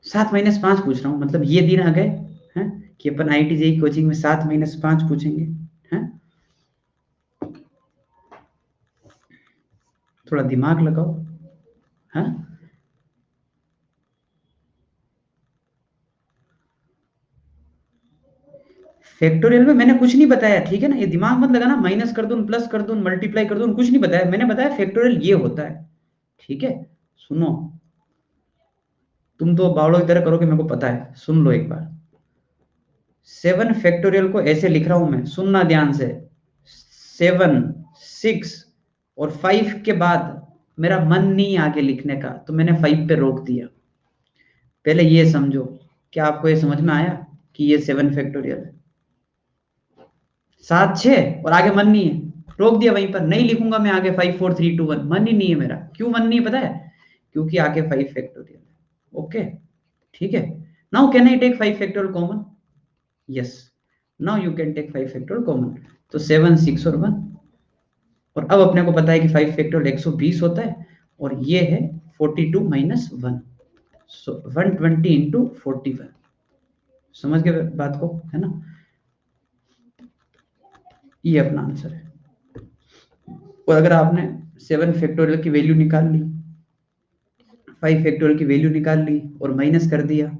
7 - 5 पूछ रहा हूँ, मतलब ये दिन आ गए हैं कि अपन IIT JEE कोचिंग में 7 - 5 पूछेंगे, हैं? थोड़ा दिमाग लगाओ, हैं? फैक्टोरियल में मैंने कुछ नहीं बताया, ठीक है ना, ये दिमाग मत लगाना माइनस कर दूं, प्लस कर दूं, मल्टीप्लाई कर दूं, कुछ नहीं बताया। मैंने बताया फैक्टोरियल ये होता है, ठीक है। सुनो, तुम तो बावड़ों की तरह करोगे, मेरे को पता है, सुन लो एक बार। 7 फैक्टोरियल को ऐसे लिख रहा हूं मैं, सुनना ध्यान से। 7, 6 और 5 के बाद मेरा मन नहीं आगे लिखने का, तो मैंने 5 पे रोक दिया। पहले ये समझो, क्या आपको ये समझ में आया कि ये 7 फैक्टोरियल है? 7, 6 और आगे मन नहीं है, रोक दिया वहीं पर, नहीं लिखूंगा मैं आगे 5 4 3 2 1, मन ही नहीं है मेरा। क्यों मन नहीं है पता है? क्योंकि आगे 5 फैक्टोरियल है। ओके, ठीक है। Now can I take 5 factorial common? Yes, now you can take 5 factorial common. तो 7, 6 और 1, और अब अपने को पता है कि 5 फैक्टोरियल 120 होता है, और ये है 42 माइनस 1, सो 120 इंटू 41। समझ गए बात को, है ना? ये अपना आंसर है। और अगर आपने 7 फैक्टोरियल की वैल्यू निकाल ली, 5 फैक्टोरियल की वैल्यू निकाल ली और माइनस कर दिया,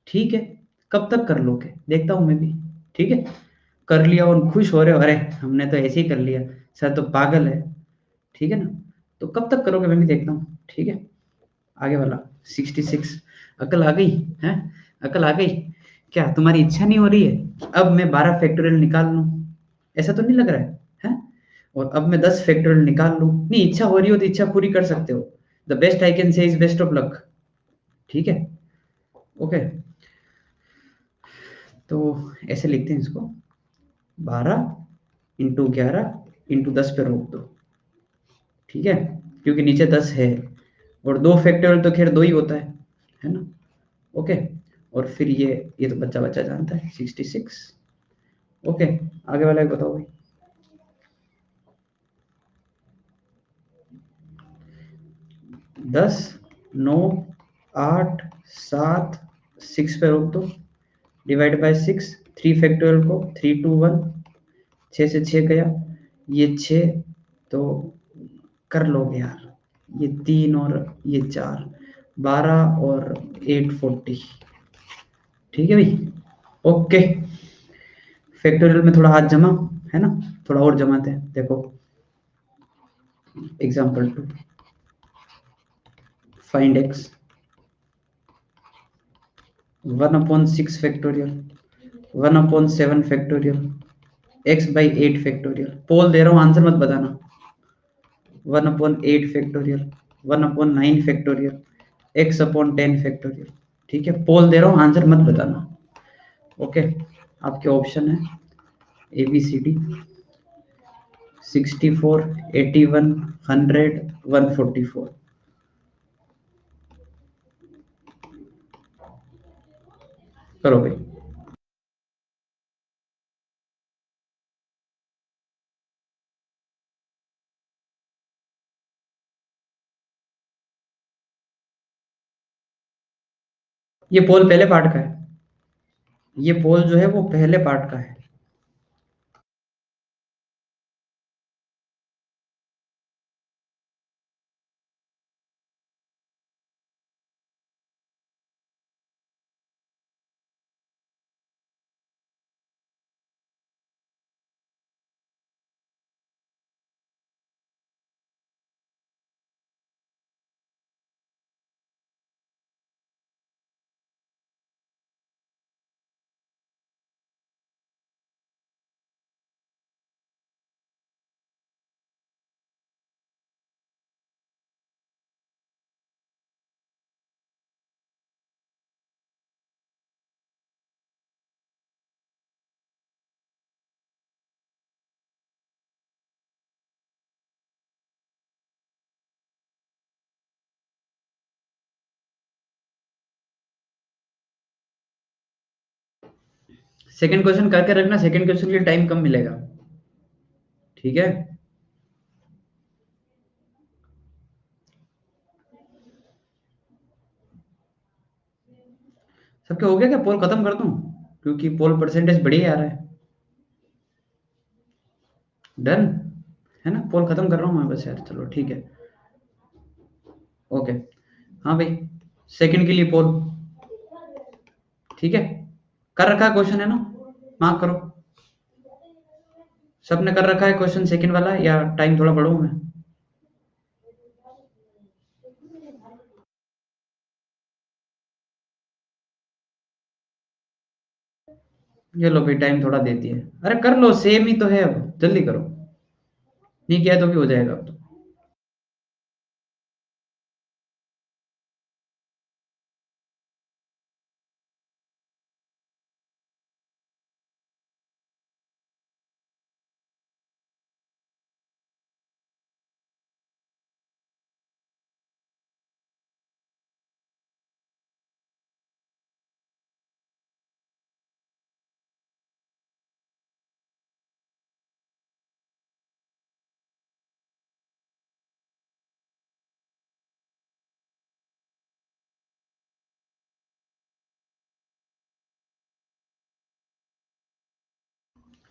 ठीक है, कब तक कर लोगे देखता हूं मैं भी, ठीक है। कर लिया और खुश हो रहे हो, अरे हमने तो ऐसे ही कर लिया, सर तो पागल है, ठीक है ना? तो कब तक करोगे मैं भी देखता हूँ, ठीक है। आगे वाला 66, अकल आ गई है? अकल आ गई? क्या तुम्हारी इच्छा नहीं हो रही है अब मैं 12 फैक्टोरियल निकाल लूं? ऐसा तो नहीं लग रहा है? और अब मैं 10 फैक्टोरियल निकाल लूं? नहीं, इच्छा हो रही हो तो इच्छा पूरी कर सकते हो। The best I can say is best of luck, ठीक है। ओके, तो ऐसे लिखते हैं इसको, 12 × 11 × 10 पे रोक दो, ठीक है, क्योंकि नीचे 10 है, और 2 फैक्टोरियल तो खैर 2 ही होता है ना? ओके, और फिर ये तो बच्चा बच्चा जानता है, 66। ओके, आगे वाला एक बताओ भाई। 10, 9, 8, 7, 6 पे रोक दो, डिवाइड बाय 6, 3 फैक्टोरियल को 3 2 1, 6 से 6 गया, ये 6, तो कर लोगे यार, ये 3 और ये 4, 12 और 8 40, ठीक है भाई। ओके, फैक्टोरियल में थोड़ा हाथ जमा, है ना? थोड़ा और जमाते हैं, देखो। Example 2, find x 1/6 factorial, 1/7 factorial, x by 8 factorial. Poll दे रहा हूँ, आंसर मत बताना। 1/8 फैक्टोरियल, 1/9 फैक्टोरियल, x/10 फैक्टोरियल, ठीक है। पोल दे रहा हूँ, आंसर मत बताना। ओके, आपके ऑप्शन है ए बी सी डी, 64, 81, 100, 144। करो भाई। ये पोल पहले पार्ट का है, ये पोल जो है वो पहले पार्ट का है। सेकंड क्वेश्चन करके रखना, सेकंड क्वेश्चन के लिए टाइम कम मिलेगा, ठीक है। सबके हो गया क्या? पोल खत्म कर दूं, क्योंकि पोल परसेंटेज बढ़िया आ रहा है। डन है ना? पोल खत्म कर रहा हूँ मैं बस यार, चलो ठीक है। ओके, हाँ भाई, सेकंड के लिए पोल, ठीक है, कर रखा क्वेश्चन, है ना? मार्क करो। सबने कर रखा है क्वेश्चन सेकंड वाला, या टाइम थोड़ा बढ़ाऊं मैं? ये लो भाई, टाइम थोड़ा देती है। अरे कर लो, सेम ही तो है, अब जल्दी करो। नहीं किया तो भी हो जाएगा अब तो।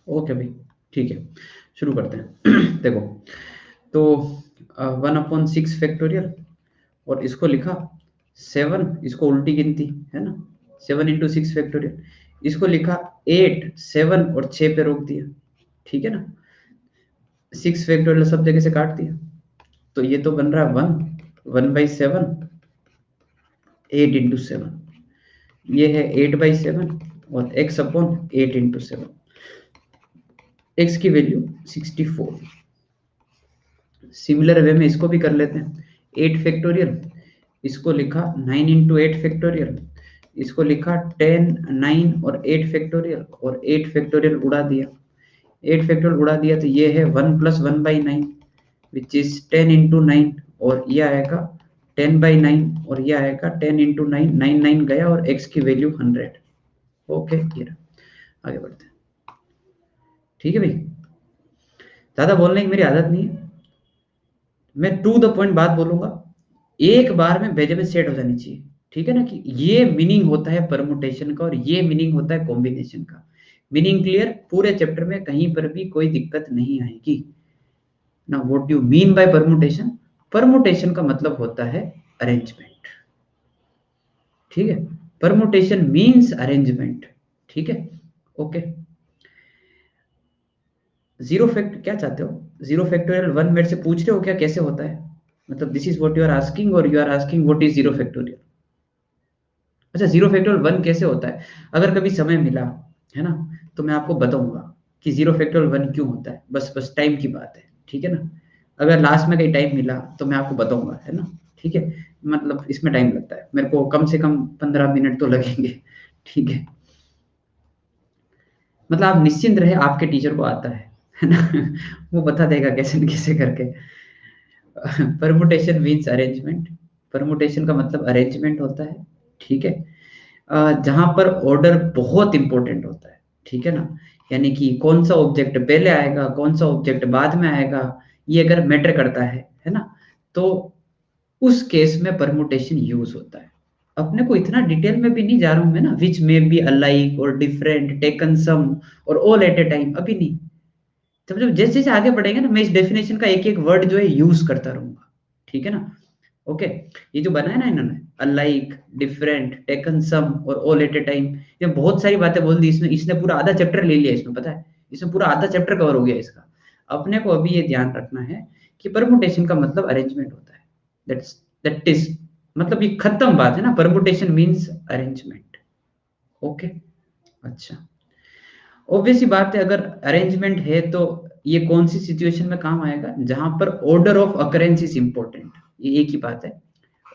ओके भाई, ठीक है, शुरू करते हैं। देखो, तो 1/6 फैक्टोरियल, और इसको लिखा 7, इसको उल्टी गिनती है ना, 7 × 6 फैक्टोरियल। इसको लिखा 8, 7 और 6 पे रोक दिया, ठीक है ना। 6 फैक्टोरियल सब जगह से काट दिया, तो ये तो बन रहा है 1/7, 8 × 7। ये है 8/7, और x/8 × 7। x की वैल्यू 64। सिमिलर वे में इसको भी कर लेते हैं। 8 फैक्टोरियल, इसको लिखा 9 × 8 फैक्टोरियल, इसको लिखा 10, 9 और 8 फैक्टोरियल, और 8 फैक्टोरियल उड़ा दिया। 8 फैक्टोरियल उड़ा दिया, तो ये है 1 + 1/9, विच इज 10 × 9, और ये आएगा 10/9, और ये आएगा 10 × 9, 9 9 गया, और x की वैल्यू 100। ओके, ये आगे बढ़ते हैं। ठीक है भाई, ज्यादा बोलने की मेरी आदत नहीं है, मैं टू द पॉइंट बात बोलूंगा, एक बार में भेजे में सेट हो जानी चाहिए। ठीक है ना, कि ये मीनिंग होता है परमुटेशन का, और ये मीनिंग होता है कॉम्बिनेशन का। मीनिंग क्लियर, पूरे चैप्टर में कहीं पर भी कोई दिक्कत नहीं आएगी ना। What you mean by permutation? Permutation का मतलब होता है अरेंजमेंट। ठीक है, परमुटेशन मीन्स अरेंजमेंट। ठीक है, ओके। जीरो फैक्ट क्या चाहते हो? जीरो फैक्टोरियल वन मेरे से पूछ रहे हो क्या, कैसे होता है? मतलब this is what you are asking, और you are asking what is zero factorial? अच्छा, जीरो फैक्टोरियल वन कैसे होता है? अगर कभी समय मिला, है ना, तो मैं आपको बताऊंगा कि जीरो फैक्टोरियल वन क्यों होता है। बस बस टाइम की बात है, ठीक है ना। अगर लास्ट में कहीं टाइम मिला तो मैं आपको बताऊंगा, है ना। ठीक है, मतलब इसमें टाइम लगता है, मेरे को कम से कम 15 मिनट तो लगेंगे। ठीक है, मतलब आप निश्चिंत रहे, आपके टीचर को आता है ना। वो बता देगा कैसे न कैसे करके। Permutation means arrangement. परमुटेशन का मतलब अरेंजमेंट होता है, ठीक है। जहां पर ऑर्डर बहुत इंपॉर्टेंट होता है, ठीक है ना। यानी कि कौन सा ऑब्जेक्ट पहले आएगा, कौन सा ऑब्जेक्ट बाद में आएगा, ये अगर मैटर करता है ना, तो उस केस में परमुटेशन यूज होता है। अपने को इतना डिटेल में भी नहीं जा रहा हूं मैं ना, विच में बी अलाइक और डिफरेंट, टेकन सम और ऑल एट ए टाइम, अभी नहीं। जब जब जैसे जैसे आगे बढ़ेंगे ना, मैं इस डेफिनेशन का एक एक वर्ड जो है यूज करता रहूंगा, ठीक है ना। ओके, ये जो बनाया ना इन्होंने, अलाइक, डिफरेंट, टेकन सम और ऑल एट ए टाइम, ये बहुत सारी बातें बोल दी इसने। इसने पूरा आधा चैप्टर ले लिया इसमें, पता है, इसमें पूरा आधा चैप्टर कवर हो गया इसका। अपने को अभी ये ध्यान रखना है कि परमुटेशन का मतलब अरेंजमेंट होता है। दैट्स दैट इज, मतलब ये खत्म बात है ना, परमुटेशन मींस अरेंजमेंट। ओके, अच्छा, ऑब्वियस सी बात है, अगर अरेंजमेंट है तो ये कौन सी सिचुएशन में काम आएगा? जहां पर order of occurrence is important. ये एक ही बात है,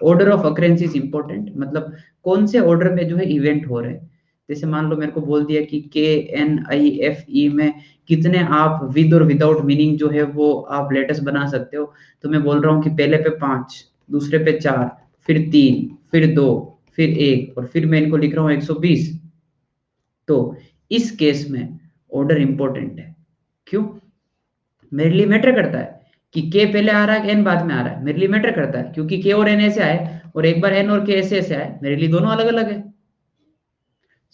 order of occurrence is important, मतलब कौन से ऑर्डर में जो है इवेंट हो रहे हैं। जैसे मान लो मेरे को बोल दिया कि KNIFE में कितने आप विद और विदाउट मीनिंग जो है वो आप लेटर्स बना सकते हो, तो मैं बोल रहा हूँ कि पहले पे 5, दूसरे पे 4, फिर 3, फिर 2, फिर 1, और फिर मैं इनको लिख रहा हूँ 120। तो इस केस में ऑर्डर इंपॉर्टेंट है। क्यों? मेरे लिए मैटर करता है कि के पहले आ रहा है कि एन बाद में आ रहा है, मेरे लिए मैटर करता है, क्योंकि के और एन ऐसे आए, और एक बार एन और के ऐसे ऐसे आए, मेरे लिए दोनों अलग अलग है।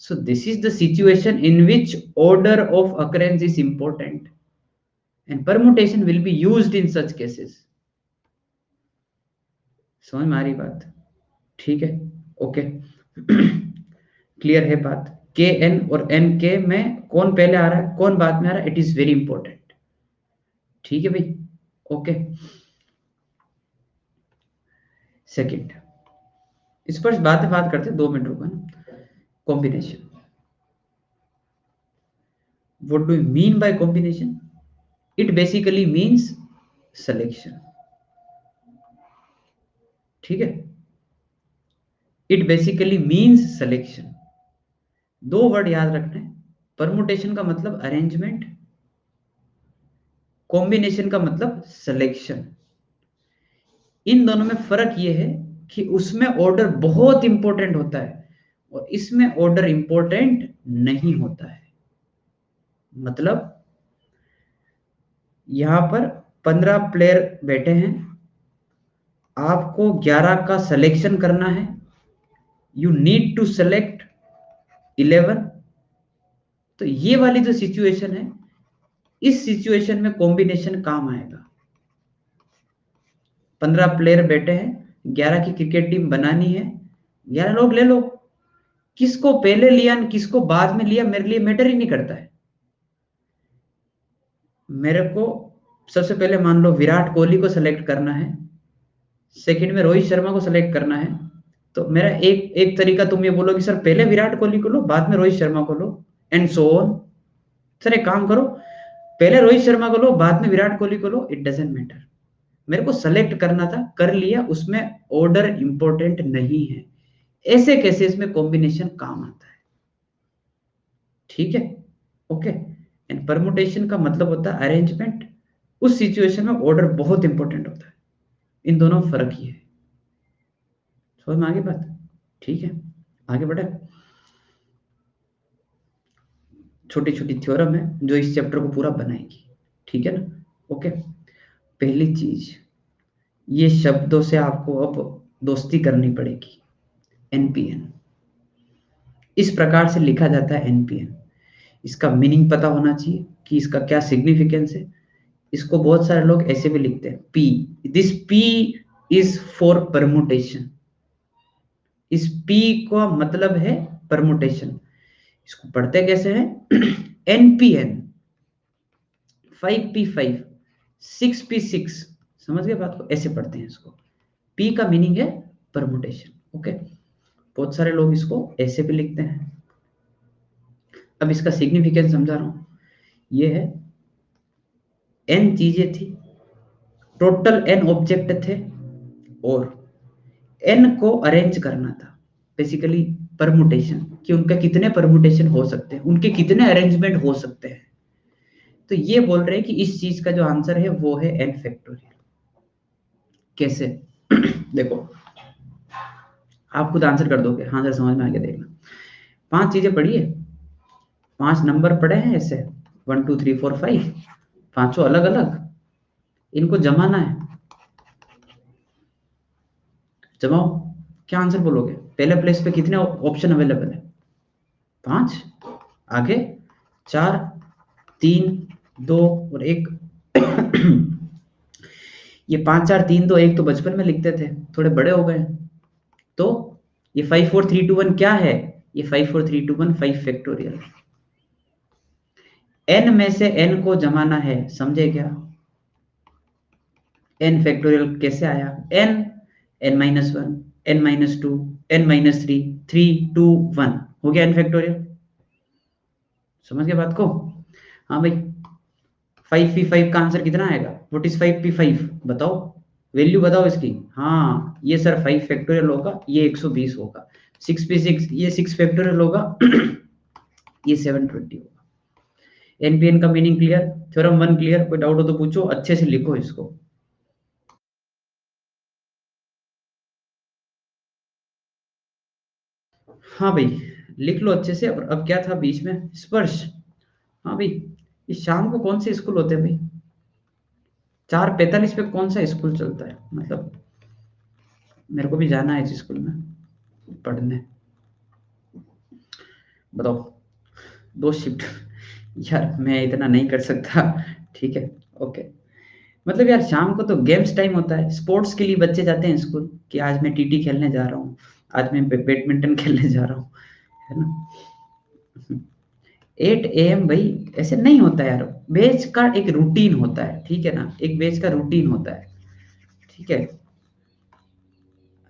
So this is the situation in which order of occurrence is important, and permutation will be used in such cases. समझ में आ रही बात? ठीक है, ओके। क्लियर है बात? के एन और एन के में कौन पहले आ रहा है कौन बाद में आ रहा है, इट इज वेरी इंपॉर्टेंट। ठीक है भाई, ओके। सेकंड, इस पर बात करते हैं, 2 मिनट रुको ना। Combination, what do you mean by combination? It basically means selection. ठीक है, it basically means selection. 2 word याद रखना है, परमुटेशन का मतलब अरेंजमेंट, कॉम्बिनेशन का मतलब सिलेक्शन। इन दोनों में फर्क यह है कि उसमें ऑर्डर बहुत इंपॉर्टेंट होता है और इसमें ऑर्डर इंपॉर्टेंट नहीं होता है। मतलब यहां पर 15 प्लेयर बैठे हैं, आपको 11 का सिलेक्शन करना है, यू नीड टू सेलेक्ट 11। तो ये वाली जो सिचुएशन है, इस सिचुएशन में कॉम्बिनेशन काम आएगा। 15 प्लेयर बैठे हैं, 11 की क्रिकेट टीम बनानी है, 11 लोग ले लो, किसको पहले लिया किसको बाद में लिया मेरे लिए मैटर ही नहीं करता है। मेरे को सबसे पहले मान लो विराट कोहली को सेलेक्ट करना है, सेकंड में रोहित शर्मा को सेलेक्ट करना है। तो मेरा एक एक तरीका तुम ये बोलो कि सर पहले विराट कोहली को लो बाद में रोहित शर्मा को लो, एंड सो ऑन। सर एक काम करो, पहले रोहित शर्मा को लो बाद में विराट कोहली को लो, इट डजेंट मैटर। मेरे को सेलेक्ट करना था, कर लिया, उसमें ऑर्डर इंपॉर्टेंट नहीं है। ऐसे केसेस में कॉम्बिनेशन काम आता है। ठीक है, ओके। एंड परमुटेशन का मतलब होता है अरेंजमेंट, उस सिचुएशन में ऑर्डर बहुत इंपॉर्टेंट होता है। इन दोनों में फर्क ही है। समझ में आगे बात? ठीक है, आगे बढ़े। छोटी छोटी थ्योरम है जो इस चैप्टर को पूरा बनाएगी। ठीक है ना, ओके। पहली चीज, ये शब्दों से आपको अब दोस्ती करनी पड़ेगी। एनपीएन इस प्रकार से लिखा जाता है, एनपीएन। इसका मीनिंग पता होना चाहिए कि इसका क्या सिग्निफिकेंस है। इसको बहुत सारे लोग ऐसे भी लिखते हैं, P, this P is for permutation. इस पी का मतलब है परमुटेशन। इसको पढ़ते कैसे हैं? NPN 5p5 6p6। समझ गए बात को? ऐसे पढ़ते हैं इसको। पी का मीनिंग है परमुटेशन, ओके। बहुत सारे लोग इसको ऐसे भी लिखते हैं। अब इसका सिग्निफिकेंस समझा रहा हूं। ये है, एन चीजें थी, टोटल एन ऑब्जेक्ट थे, और एन को अरेंज करना था। बेसिकली परमुटेशन, कि उनका कितने परमुटेशन हो सकते हैं, उनके कितने अरेंजमेंट हो सकते हैं। तो ये बोल रहे हैं कि इस चीज का जो आंसर है वो है एन फैक्टोरियल। कैसे? देखो, आप खुद आंसर कर दोगे, हाँ सर समझ में आ गया। देखना, 5 चीजें पढ़ी है, 5 नंबर पढ़े हैं ऐसे, 1 2 3 4 5, पांचों अलग अलग, इनको जमाना है। जमाओ, क्या आंसर बोलोगे? पहले प्लेस पे कितने ऑप्शन अवेलेबल है? 5। आगे 4 3 2 और 1। ये 5 4 3 2 1 तो बचपन में लिखते थे, थोड़े बड़े हो गए। तो ये 5 4 3 2 1 क्या है? ये 5 4 3 2 1 5 फैक्टोरियल। एन में से एन को जमाना है, समझे क्या? एन फैक्टोरियल कैसे आया? एन, n-1, n-2, n-3, 3 2 1 हो गया एन फैक्टोरियल। समझ गए बात को? हाँ भाई, 5p5 का आंसर कितना आएगा? व्हाट इज 5p5 बताओ, वैल्यू बताओ इसकी। हाँ ये सर 5 फैक्टोरियल होगा, ये 120 होगा। 6p6 ये 6 फैक्टोरियल होगा, ये 720 होगा। एनपीएन का मीनिंग क्लियर, थ्योरम 1 क्लियर? कोई डाउट हो तो पूछो, अच्छे से लिखो इसको। हाँ भाई, लिख लो अच्छे से। और अब क्या था बीच में? स्पर्श। हाँ भाई, इस शाम को कौन से स्कूल होते हैं भाई? 4:45 पे कौन सा स्कूल चलता है? मतलब मेरे को भी जाना है इस स्कूल में पढ़ने। बताओ, 2 शिफ्ट। यार मैं इतना नहीं कर सकता। ठीक है, ओके। मतलब यार शाम को तो गेम्स टाइम होता है, स्पोर्ट्स के लिए बच्चे जाते हैं स्कूल, कि आज मैं टीटी खेलने जा रहा हूँ, आज मैं बैडमिंटन खेलने जा रहा हूँ, है ना? 8 AM भाई, ऐसे नहीं होता यार। बैच का एक रूटीन होता है, ठीक है ना, एक बैच का रूटीन होता है, ठीक है।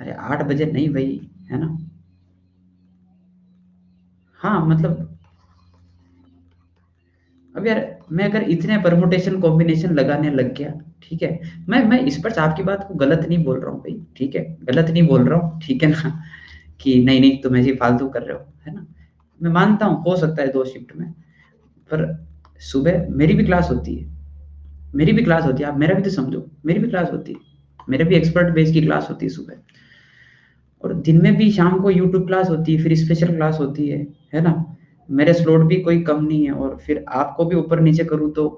अरे 8 बजे नहीं भाई, है ना। हाँ मतलब, अब यार मैं अगर इतने परमुटेशन कॉम्बिनेशन लगाने लग गया, ठीक है, मैं इस पर आपकी बात को गलत नहीं बोल रहा हूँ भाई, ठीक है, गलत नहीं बोल रहा हूँ, ठीक है ना, कि नहीं नहीं तुम ऐसे ही फालतू कर रहे हो, है ना। मैं मानता हूँ हो सकता है 2 शिफ्ट में, पर सुबह मेरी भी क्लास होती है, मेरी भी क्लास होती है, आप मेरा भी तो समझो, मेरी भी क्लास होती है, मेरे भी एक्सपर्ट बेस की क्लास होती है सुबह, और दिन में भी शाम को यूट्यूब क्लास होती है, फिर स्पेशल क्लास होती है ना। मेरे स्लॉट भी कोई कम नहीं है, और फिर आपको भी ऊपर नीचे करूँ तो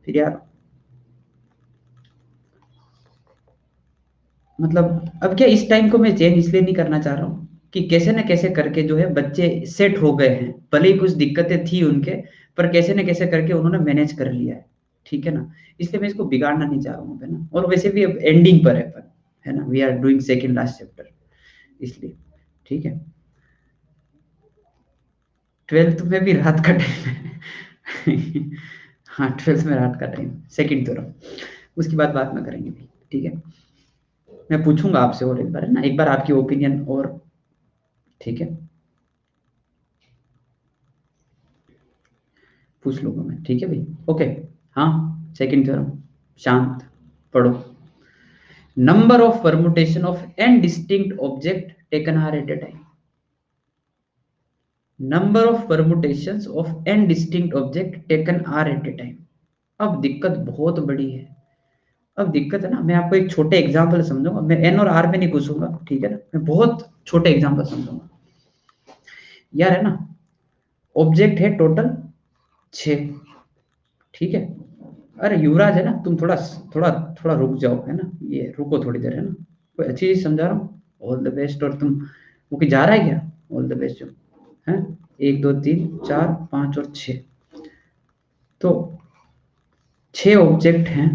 फिर यार, मतलब अब क्या, इस टाइम को मैं चेंज इसलिए नहीं करना चाह रहा हूँ कि कैसे न कैसे करके जो है बच्चे सेट हो गए हैं, भले ही कुछ दिक्कतें थी उनके, पर कैसे न कैसे करके उन्होंने मैनेज कर लिया ठीक है ना। इसलिए मैं इसको बिगाड़ना नहीं चाह रहा हूँ, है ना, और वैसे भी अब एंडिंग पर है ना, we are doing second last chapter, इसलिए ठीक है। 12th में भी रात का टाइम है। हाँ 12th में रात का टाइम, सेकेंड थ्योरम, उसकी बात में करेंगे भी, ठीक है। मैं पूछूंगा आपसे और एक बार, है ना, एक बार आपकी ओपिनियन और, ठीक है, पूछ लूंगा मैं, ठीक है भाई, ओके। हाँ, सेकंड थ्योरम, शांत पढ़ो। Number of permutation of N distinct object taken R at a time. Number of permutations of N distinct object taken R at a time. अब दिक्कत बहुत बड़ी है। अब दिक्कत है ना, मैं आपको एक छोटे एग्जांपल समझूंगा, मैं एन और आर में नहीं घुसूंगा, ठीक है ना, मैं बहुत छोटे एग्जांपल समझूंगा। यार है ना, ऑब्जेक्ट है टोटल 6, ठीक है। अरे युवराज है ना, तुम थोड़ा थोड़ा थोड़ा रुक जाओ, है ना, ये रुको थोड़ी देर, है ना, कोई अच्छी चीज समझा रहा हूँ, ऑल द बेस्ट। और तुम, वो कि जा रहा है क्या, ऑल द बेस्ट जो है। 1 2 3 4 5 और 6, तो 6 ऑब्जेक्ट हैं।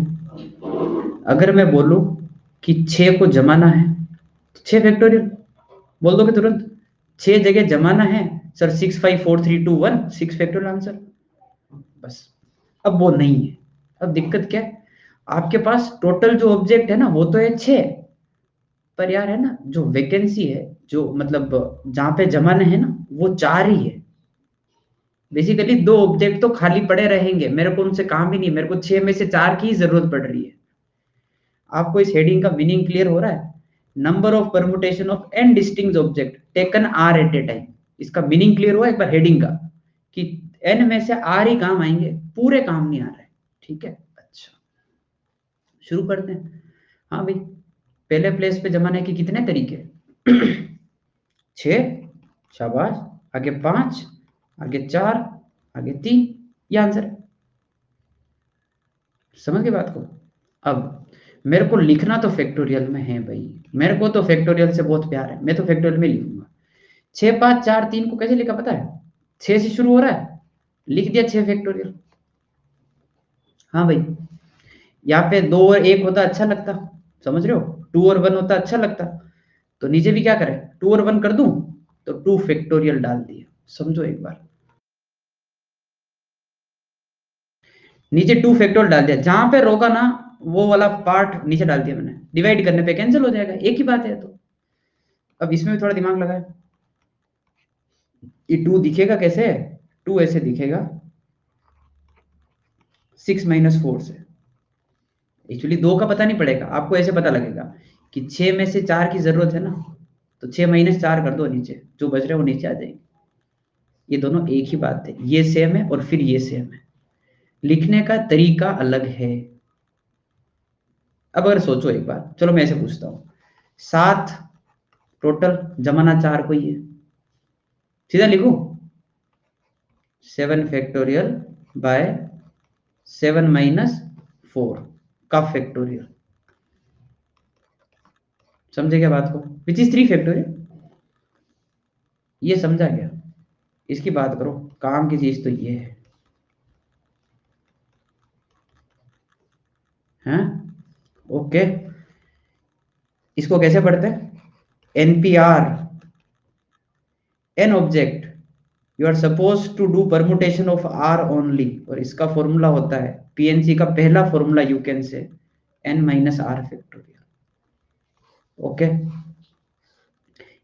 अगर मैं बोलूं कि 6 को जमाना है, तो 6 फैक्टोरियल बोल दोगे तुरंत। 6 जगह जमाना है सर, 6 5 4 3 2 1, 6 फैक्टोरियल आंसर, बस। अब वो नहीं है। अब दिक्कत क्या है, आपके पास टोटल जो ऑब्जेक्ट है ना वो तो है 6, पर यार है ना, जो वैकेंसी है, जो मतलब जहां पे जमाने है ना, वो 4 ही है। बेसिकली 2 ऑब्जेक्ट तो खाली पड़े रहेंगे, मेरे को उनसे काम ही नहीं, मेरे को 6 में से 4 की ही जरूरत पड़ रही है। आपको इस हेडिंग का मीनिंग क्लियर हो रहा है। Number of permutation of N distinct object taken R at a time, इसका मीनिंग क्लियर हुआ एक बार हेडिंग का, कि एन में से आर ही काम आएंगे, पूरे काम नहीं आ रहे, ठीक है। अच्छा, शुरू करते हैं। हाँ भाई, पहले प्लेस पे जमाने के कितने तरीके? 6, शाबाश। आगे 5, आगे 4, आगे 3, ये आंसर है। समझ गए बात को। अब मेरे को लिखना तो फैक्टोरियल में है भाई, मेरे को तो फैक्टोरियल से बहुत प्यार है, मैं तो फैक्टोरियल में लिखूंगा। 6 5 4 3 को कैसे लिखा पता है? 6 से शुरू हो रहा है, लिख दिया 6 फैक्टोरियल। हाँ भाई, यहाँ पे 2 और 1 होता अच्छा लगता, समझ रहे हो, 2 और 1 होता अच्छा लगता, तो नीचे भी क्या करें, 2 और 1 कर दूं, तो 2 फैक्टोरियल डाल दिया। समझो एक बार, नीचे 2 फैक्टोरियल डाल दिया, जहां पे रोका ना वो वाला पार्ट नीचे डाल दिया मैंने, डिवाइड करने पे कैंसिल हो जाएगा, एक ही बात है। तो अब इसमें भी थोड़ा दिमाग लगाए, ये 2 दिखेगा कैसे, 2 ऐसे दिखेगा 6 - 4 से। एक्चुअली 2 का पता नहीं पड़ेगा आपको, ऐसे पता लगेगा कि 6 में से 4 की जरूरत है ना, तो 6 - 4 कर दो, नीचे जो बच रहे हैं वो नीचे आ जाएंगे। ये दोनों एक ही बात है, ये सेम है और फिर ये सेम है, लिखने का तरीका अलग है। अब अगर सोचो एक बार, चलो मैं ऐसे पूछता हूँ, 7 टोटल जमाना 4 को ही है, सीधा लिखूं 7 फैक्टोरियल बाय 7 - 4 का फैक्टोरियल। समझे क्या बात को, विच इज 3 फैक्टोरियल, ये समझा क्या? इसकी बात करो, काम की चीज तो ये है, हैं? ओके, इसको कैसे पढ़ते हैं? NPR, N object you are suppose to do permutation of R only, और इसका फॉर्मूला होता है पीएनसी का पहला formula you can say n minus R factorial. Okay,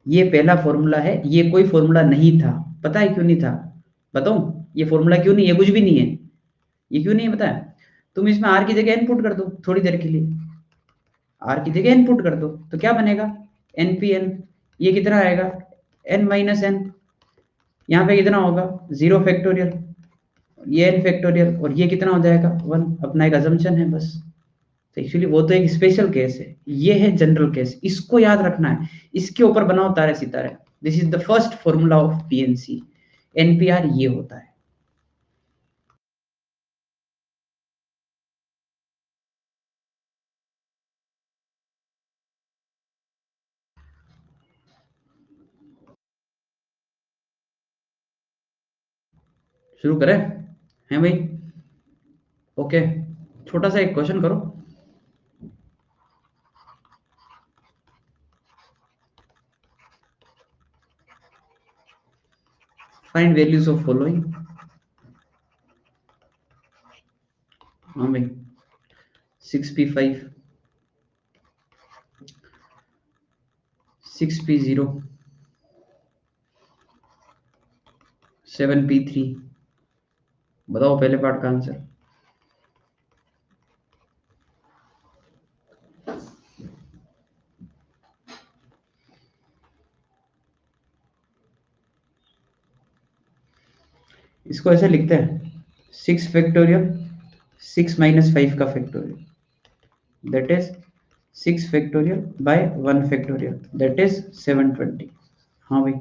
ये पहला फॉर्मूला है, ये कोई फॉर्मूला नहीं था। पता है क्यों नहीं था? बताऊं ये फॉर्मूला क्यों नहीं है? कुछ भी नहीं है। ये क्यों नहीं है पता है? तुम इसमें आर की जगह एन पुट कर दो थोड़ी देर के लिए, आर की जगह एन पुट कर दो तो क्या बनेगा? N P N. ये कितना आएगा? N minus N. यहाँ पे कितना होगा? 0 फैक्टोरियल, ये एन फैक्टोरियल, और ये कितना हो जाएगा? 1। अपना एक अजम्पशन है बस। तो एक्चुअली वो तो एक स्पेशल केस है, ये है जनरल केस, इसको याद रखना है। इसके ऊपर बनाओ तारे सितारे। This is the first formula of PNC. NPR ये होता है। शुरू करें? हैं भाई? ओके, छोटा सा एक क्वेश्चन करो। Find values of following. हाँ भाई, 6p5, 6p0, 7p3। बताओ पहले पार्ट का आंसर। इसको ऐसे लिखते हैं 6 फैक्टोरियल 6 माइनस 5 का factorial, that is 6 factorial by 1 factorial, that is 720। हाँ भाई,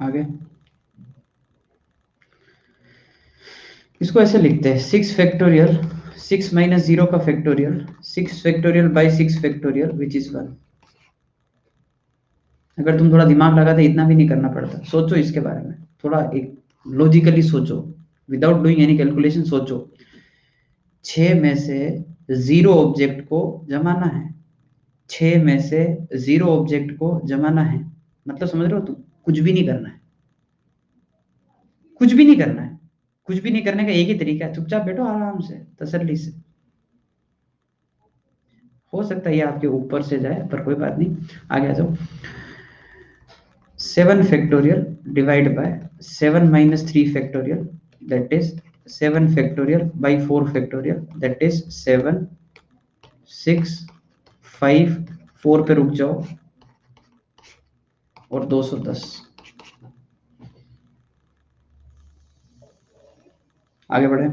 आगे इसको ऐसे लिखते हैं 6 फैक्टोरियल 6 माइनस 0 का factorial 6 factorial by 6 factorial which is 1। अगर तुम थोड़ा दिमाग लगाते इतना भी नहीं करना पड़ता। सोचो इसके बारे में, थोड़ा एक लॉजिकली सोचो, विदाउट डूइंग एनी कैलकुलेशन सोचो। 6 में से 0 ऑब्जेक्ट को जमाना है, 6 में से 0 ऑब्जेक्ट को जमाना है, मतलब समझ रहे हो तुम? कुछ भी नहीं करना है, कुछ भी नहीं करना है। कुछ भी नहीं करने का एक ही तरीका है, चुपचाप बैठो आराम से तसल्ली से। हो सकता है ये आपके ऊपर से जाए पर कोई बात नहीं, आगे आ जाओ। 7 factorial divide by 7 minus 3 factorial, that is 7 factorial by 4 factorial, that is 7 6 5 4 पे रुक जाओ और 210। आगे बढ़े।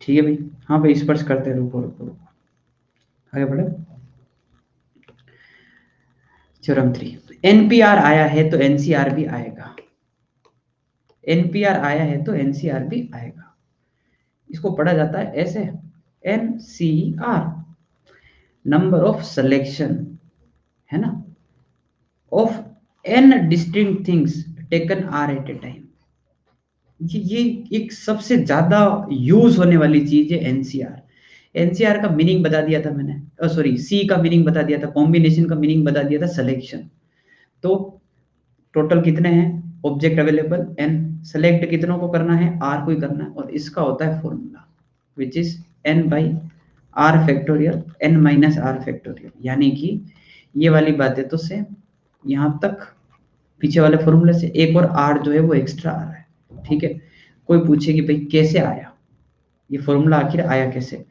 ठीक है भाई, हाँ भाई स्पर्श करते हैं, रुको रुको रुको, आगे बढ़े। थ्योरम 3, एनपीआर आया है तो एनसीआर भी आएगा। एनपीआर आया है तो एनसीआर भी आएगा। इसको पढ़ा जाता है ऐसे, एनसीआर नंबर ऑफ सिलेक्शन, है ना, of N distinct things taken R at a time. ये एक सबसे ज्यादा यूज होने वाली चीज है एनसीआर। एनसीआर का मीनिंग बता दिया था मैंने, सॉरी सी का मीनिंग बता दिया था, कॉम्बिनेशन का मीनिंग बता दिया था, सिलेक्शन। तो टोटल कितने हैं ऑब्जेक्ट अवेलेबल? एन। सेलेक्ट कितनों को करना है? आर को ही करना है, और इसका होता है formula which is N by R factorial N minus R factorial. यानी कि ये वाली बातें तो सेम, यहां तक पीछे वाले फॉर्मूले से एक और आर जो है वो एक्स्ट्रा आ रहा है। ठीक है, कोई पूछे कि भाई कैसे आया ये फॉर्मूला, आखिर आया कैसे?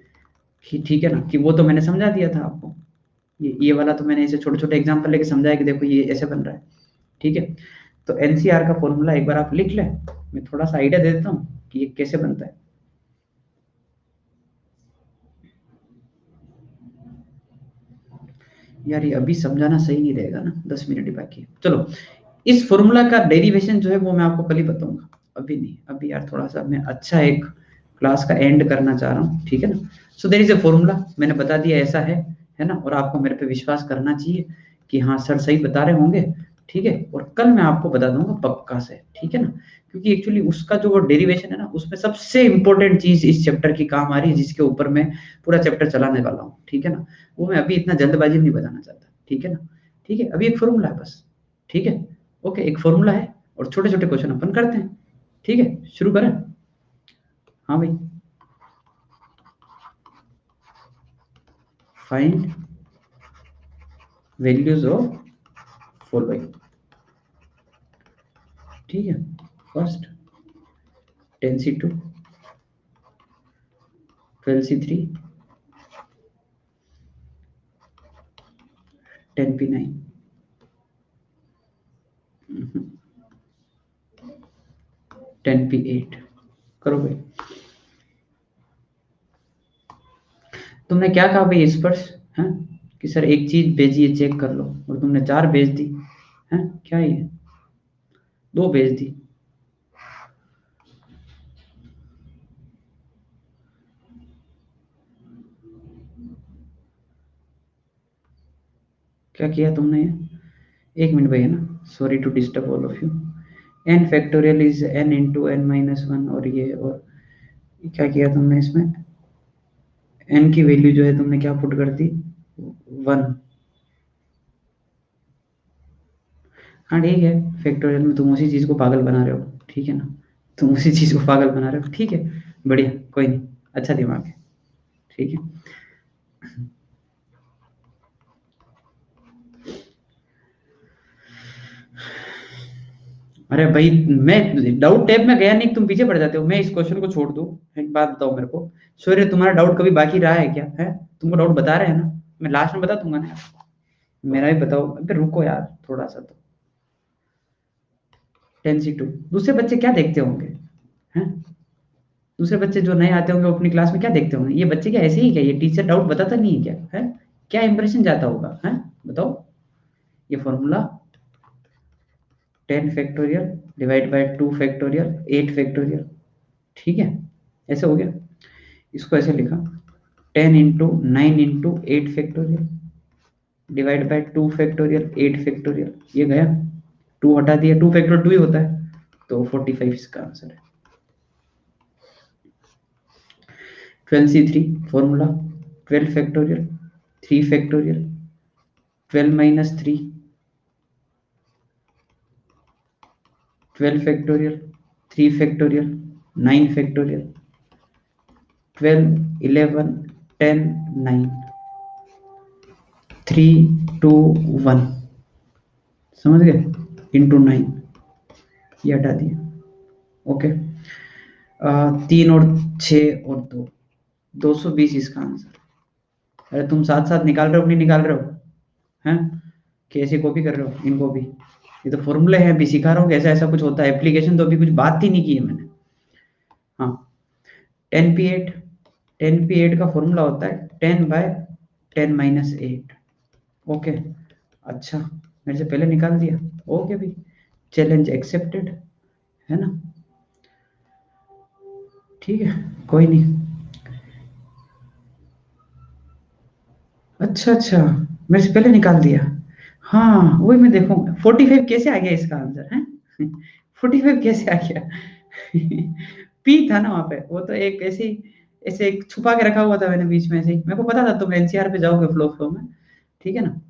ठीक है ना, कि वो तो मैंने समझा दिया था आपको, ये वाला तो मैंने ऐसे छोटे छोटे एग्जांपल लेके समझाया कि देखो ये ऐसे बन रहा है। ठीक है, तो एनसीआर का फॉर्मूला एक बार आप लिख लें, मैं थोड़ा सा आइडिया दे देता हूँ कि ये कैसे बनता है। यार ये अभी समझाना सही नहीं रहेगा ना, 10 मिनट ही बाकी है। चलो, इस फॉर्मूला का डेरिवेशन जो है वो मैं आपको कल ही बताऊंगा, अभी नहीं। अभी यार थोड़ा सा मैं अच्छा एक क्लास का एंड करना चाह रहा हूँ, ठीक है ना। So there is a formula, मैंने बता दिया ऐसा है ना, और आपको मेरे पे विश्वास करना चाहिए कि हाँ सर सही बता रहे होंगे। ठीक है, और कल मैं आपको बता दूंगा पक्का से, ठीक है ना, क्योंकि एक्चुअली उसका जो वो डेरिवेशन है ना, उसमें सबसे इंपॉर्टेंट चीज इस चैप्टर की काम आ रही है, जिसके ऊपर मैं पूरा चैप्टर चलाने वाला हूँ, ठीक है ना। वो मैं अभी इतना जल्दबाजी में नहीं बताना चाहता, ठीक है ना। ठीक है, अभी एक फॉर्मूला है बस, ठीक है। ओके, एक फॉर्मूला है और छोटे छोटे क्वेश्चन अपन करते हैं, ठीक है। शुरू करें? हाँ भाई, फाइंड वैल्यूज ऑफ फॉलोइंग, ठीक है। First 10C2, 12C3, 10P9, 10P8। करो भाई। तुमने क्या कहा भाई इस पर? हैं कि सर एक चीज भेजिए चेक कर लो, और तुमने 4 भेज दी। हैं क्या ये? 2 भेज दी। क्या किया तुमने ये? एक मिनट भैया ना, sorry to disturb all of you. n factorial is n into n minus one, और ये और क्या किया तुमने इसमें? n की वैल्यू जो है तुमने क्या पुट कर दी? 1। हाँ ठीक है, फैक्टोरियल में तुम उसी चीज को पागल बना रहे हो, ठीक है ना। तुम उसी चीज को पागल बना रहे हो, ठीक है। बढ़िया, कोई नहीं, अच्छा दिमाग है, ठीक है। अरे भाई, मैं डाउट टैब में गया नहीं, तुम पीछे पड़ जाते हो। मैं इस क्वेश्चन को छोड़ दूं, एक बात बताओ मेरे को। सूर्य, तुम्हारा डाउट कभी बाकी रहा है क्या? है, तुमको डाउट बता रहे हैं ना, मैं लास्ट में बता दूंगा ना। मेरा भी बताओ, अबे रुको यार थोड़ा सा तो। 10C2, दूसरे बच्चे क्या देखते होंगे? हैं, दूसरे बच्चे जो नए आते होंगे वो अपनी क्लास में क्या देखते होंगे? ये बच्चे क्या ऐसे ही क्या? ये टीचर डाउट बताता नहीं है क्या? है, क्या इंप्रेशन जाता होगा? है, बताओ। ये formula 10 factorial divide by 2 factorial 8 factorial, ठीक है। ऐसे हो गया। इसको ऐसे लिखा, 10 into 9 into 8 factorial divide by 2 factorial 8 factorial. ये गया, 2 हटा दिया, 2 फैक्टोरियल 2 ही होता है, तो 45 इसका आंसर है। 12C3 formula 12 factorial 3 factorial 12 minus 3 12 factorial 3 factorial 9 factorial 12 11 10 9 3 2 1, समझ गए? इंटू 9, ये हटा दिया। ओके, 3 और 6 और 2, 220 इसका आंसर। अरे तुम साथ साथ निकाल रहे हो कि नहीं निकाल रहे हो? हैं, कैसे कॉपी कर रहे हो इनको भी? ये तो फॉर्मूले हैं, अभी सिखा रहा हूँ कैसा ऐसा कुछ होता है। एप्लीकेशन तो अभी कुछ बात ही नहीं की है मैंने। हाँ, 10P8, 10P8 का फॉर्मूला होता है 10/10 - 8। ओके, अच्छा, मेरे से पहले निकाल दिया। ओके भाई, चैलेंज एक्सेप्टेड, है ना। ठीक है, कोई नहीं। अच्छा अच्छा, मेरे से पहले निकाल दिया। हाँ वही मैं देखूं, 45 कैसे आ गया इसका आंसर है? 45 कैसे आ गया? पी था ना वहां पे, वो तो एक ऐसी ऐसे एक छुपा के रखा हुआ था मैंने बीच में, ऐसे ही मेरे को पता था तुम एनसीआर पे जाओगे फ्लो फ्लो में, ठीक है ना।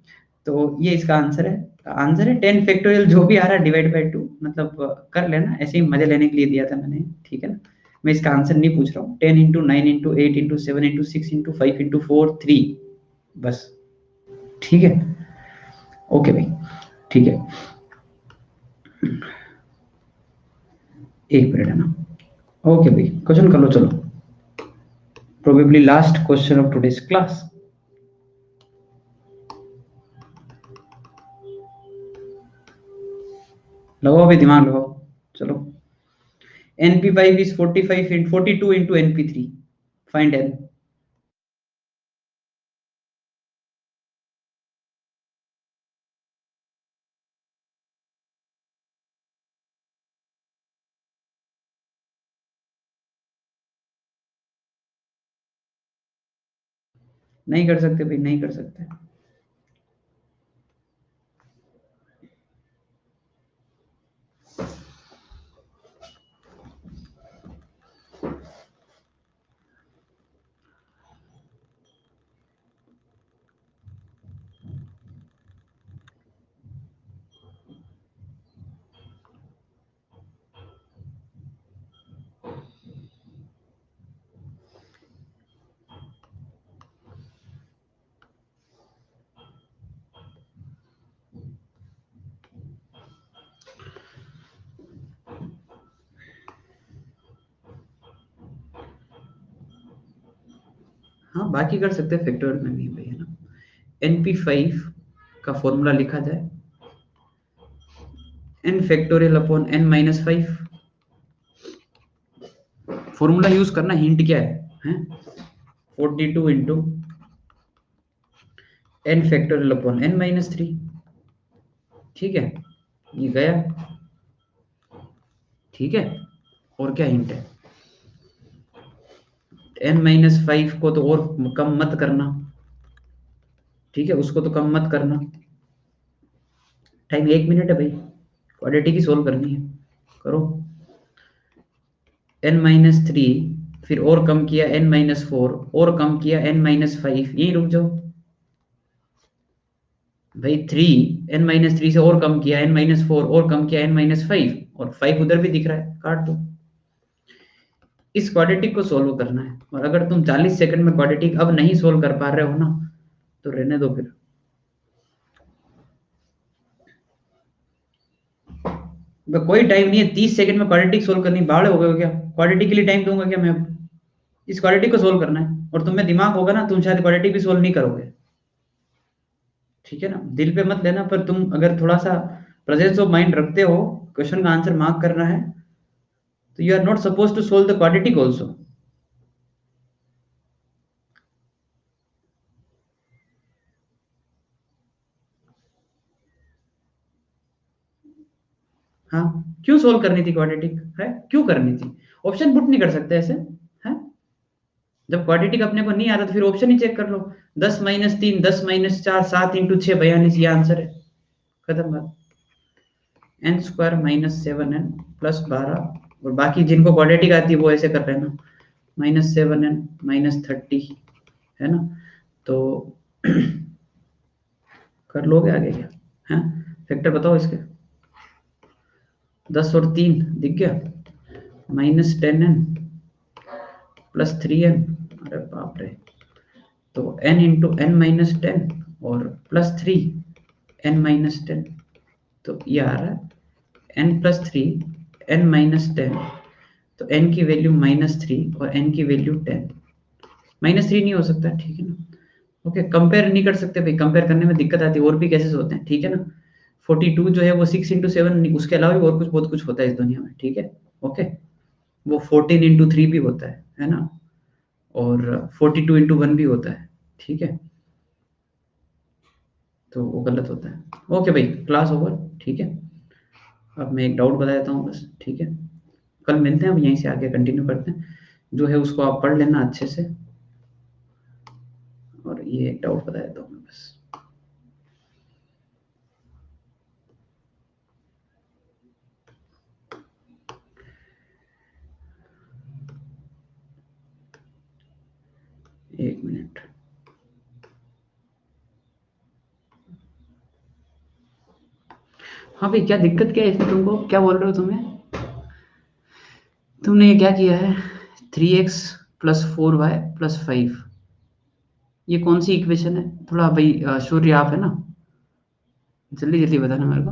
तो ये इसका आंसर है। आंसर है 10 फैक्टोरियल, जो भी आ रहा है डिवाइड बाय 2, मतलब कर लेना, ऐसे ही मजे लेने के लिए दिया था मैंने, ठीक है ना। मैं इसका आंसर नहीं पूछ रहा हूँ। 10 into 9 into 8 into 7 into 6 into 5 into 4 3, बस, ठीक है। ओके भाई, ठीक है। एक मिनट है ना। ओके भाई, क्वेश्चन कर लो चलो। Probably last question of today's class. लगाओ अभी, दिमाग लगाओ, चलो। NP5 is 45 and 42 into NP3. Find N. नहीं कर सकते भाई, नहीं कर सकते। हाँ बाकी कर सकते हैं फैक्टोरियल में भी भाई, है ना। NP5 का फॉर्मूला लिखा जाए n factorial upon n-5। Formula use करना, हिंट क्या है 42 into n factorial upon n-3। ठीक है, ये गया। ठीक है, और क्या हिंट है, n-5 को तो और कम मत करना। ठीक है, उसको तो कम मत करना। टाइम 1 मिनट है भाई, क्वाड्रेटिक ही सोल्व करनी है, करो। n-3, फिर और कम किया n-4, और कम किया n-5, यही रुक जाओ भाई। 3 से और कम किया n-4, और कम किया n-5, और 5 उधर भी दिख रहा है, काट दो। इस क्वाड्रेटिक को सोल्व करना है, और अगर तुम 40 सेकंड में क्वाड्रेटिक अब नहीं सोल्व कर पा रहे हो ना, तो रहने दो फिर। कोई टाइम नहीं है, 30 सेकंड में क्वाड्रेटिक सोल्व करनी, बाढ़ हो गए हो क्या? क्वाड्रेटिक के लिए टाइम दूंगा क्या मैं अब? इस क्वाड्रेटिक को सोल्व करना है, और तुम्हें दिमाग होगा ना, तुम शायद क्वाड्रेटिक भी सोल्व नहीं करोगे। ठीक है ना, दिल पे मत लेना, पर तुम अगर थोड़ा सा प्रेजेंस ऑफ माइंड रखते हो, क्वेश्चन का आंसर मार्क करना है, तो you are not suppose to solve the quadratic also. हाँ, क्यों सोल्व करनी थी क्वाड्रेटिक है, क्यों करनी थी? ऑप्शन पुट नहीं कर सकते ऐसे, है? जब क्वाड्रेटिक अपने को नहीं आता तो फिर ऑप्शन ही चेक कर लो। 10-3, 10-4, 7 × 6 = 42, ये आंसर है, खत्म बात। n² - 7n + 12, और बाकी जिनको क्वाड्रेटिक आती है वो ऐसे कर लेना, -7n -30, है ना। तो कर लोगे आगे क्या, है? फैक्टर बताओ इसके। 10 और 3 दिख गया, -10n + 3n, अरे बाप रे। तो n × n-10 और +3 n-10, तो ये आ रहा है n+3 n-10। तो n की वैल्यू -3 और n की वैल्यू 10, -3 नहीं हो सकता, ठीक है ना। ओके, कंपेयर नहीं कर सकते भाई, कंपेयर करने में दिक्कत आती है, और भी केसेस होते हैं, ठीक है ना। 42 जो है वो 6 × 7, उसके अलावा भी और कुछ बहुत कुछ होता है इस दुनिया में, ठीक है। ओके, वो 14 × 3 भी होता है ना, और 42 × 1 भी होता है, ठीक है। तो वो गलत होता है। ओके भाई, क्लास ओवर, ठीक है। अब मैं एक डाउट बता देता हूँ बस, ठीक है। कल मिलते हैं, अब यहीं से आगे कंटिन्यू करते हैं, जो है उसको आप पढ़ लेना अच्छे से, और ये एक डाउट बता देता हूँ मैं बस। एक मिनट। हाँ भाई, क्या दिक्कत क्या है इसमें, तुमको क्या बोल रहे हो तुम्हें? तुमने ये क्या किया है, 3x + 4y + 5, ये कौन सी इक्वेशन है? थोड़ा भाई सूर्य आप है ना, जल्दी जल्दी बताना मेरे को।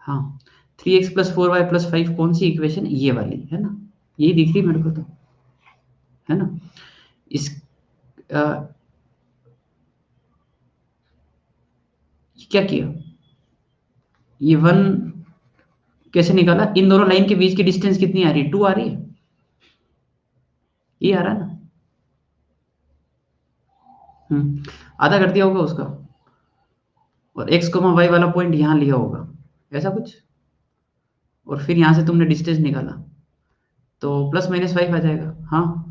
हाँ, 3x + 4y + 5 कौन सी इक्वेशन? ये वाली है ना, यही दिख रही मेरे को तो, है ना। इस आ, क्या किया, ये 1 कैसे निकाला? इन दोनों लाइन के बीच की डिस्टेंस कितनी आ रही है? 2 आ रही है, ये आ रहा है ना। आधा कर दिया होगा उसका, और x, y वाला पॉइंट यहाँ लिया होगा, ऐसा कुछ, और फिर यहाँ से तुमने डिस्टेंस निकाला, तो +-5 आ जाएगा। हाँ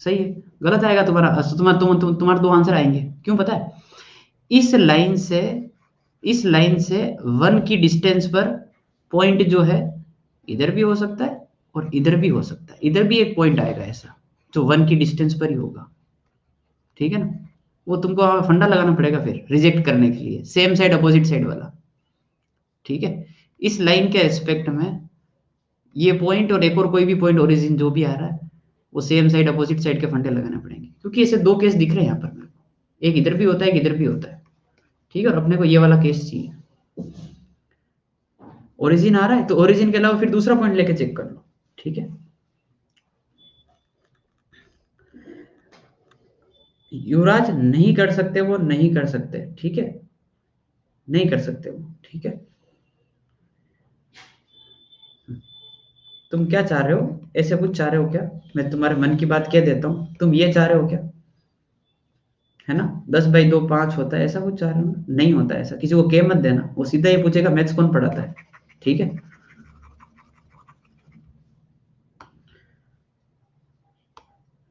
सही है, गलत आएगा तुम्हारा, तुम्हारे दो आंसर आएंगे, क्यों पता है? इस लाइन से, इस लाइन से 1 की डिस्टेंस पर पॉइंट जो है, इधर भी हो सकता है और इधर भी हो सकता है, इधर भी एक पॉइंट आएगा ऐसा, जो 1 की डिस्टेंस पर ही होगा, ठीक है ना। वो तुमको फंडा लगाना पड़ेगा फिर रिजेक्ट करने के लिए, सेम साइड अपोजिट साइड वाला, ठीक है। इस लाइन के एस्पेक्ट में ये पॉइंट और एक और कोई भी पॉइंट ओरिजिन जो भी आ रहा है, वो सेम साइड अपोजिट साइड के फंडे लगाने पड़ेंगे, क्योंकि ऐसे दो केस दिख रहे हैं यहाँ पर मेरे को, एक इधर भी होता है, एक इधर भी होता है, ठीक है। और अपने को ये वाला केस चाहिए, ओरिजिन आ रहा है तो ओरिजिन के अलावा फिर दूसरा पॉइंट लेके चेक कर लो, ठीक है। युवराज नहीं कर सकते, वो नहीं कर सकते, ठीक है, नहीं कर सकते वो, ठीक है। तुम क्या चाह रहे हो, ऐसे कुछ चाह रहे हो क्या? मैं तुम्हारे मन की बात कह देता हूँ, तुम ये चाह रहे हो क्या? है ना, 10/2 5 होता है, ऐसा कुछ चाह रहे हो ना? नहीं होता है ऐसा, किसी को कह मत देना, वो सीधा ये पूछेगा मैथ्स कौन पढ़ाता है, ठीक है।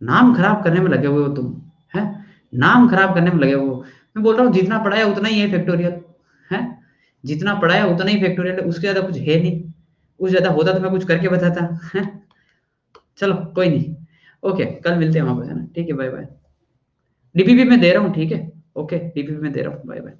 नाम खराब करने में लगे हुए हो तुम, है, नाम खराब करने में लगे हो। मैं बोल रहा हूँ जितना पढ़ाया उतना ही है फैक्टोरियल, है, जितना पढ़ाया उतना ही फैक्टोरियल है, उसके ज्यादा कुछ है नहीं। उससे ज्यादा होता तो मैं कुछ करके बताता, है। चलो कोई नहीं, ओके, कल मिलते हैं वहां पर, है ना, ठीक है, बाय बाय। डीपीपी में दे रहा हूँ, ठीक है, ओके, डीपीपी में दे रहा हूँ, बाय बाय।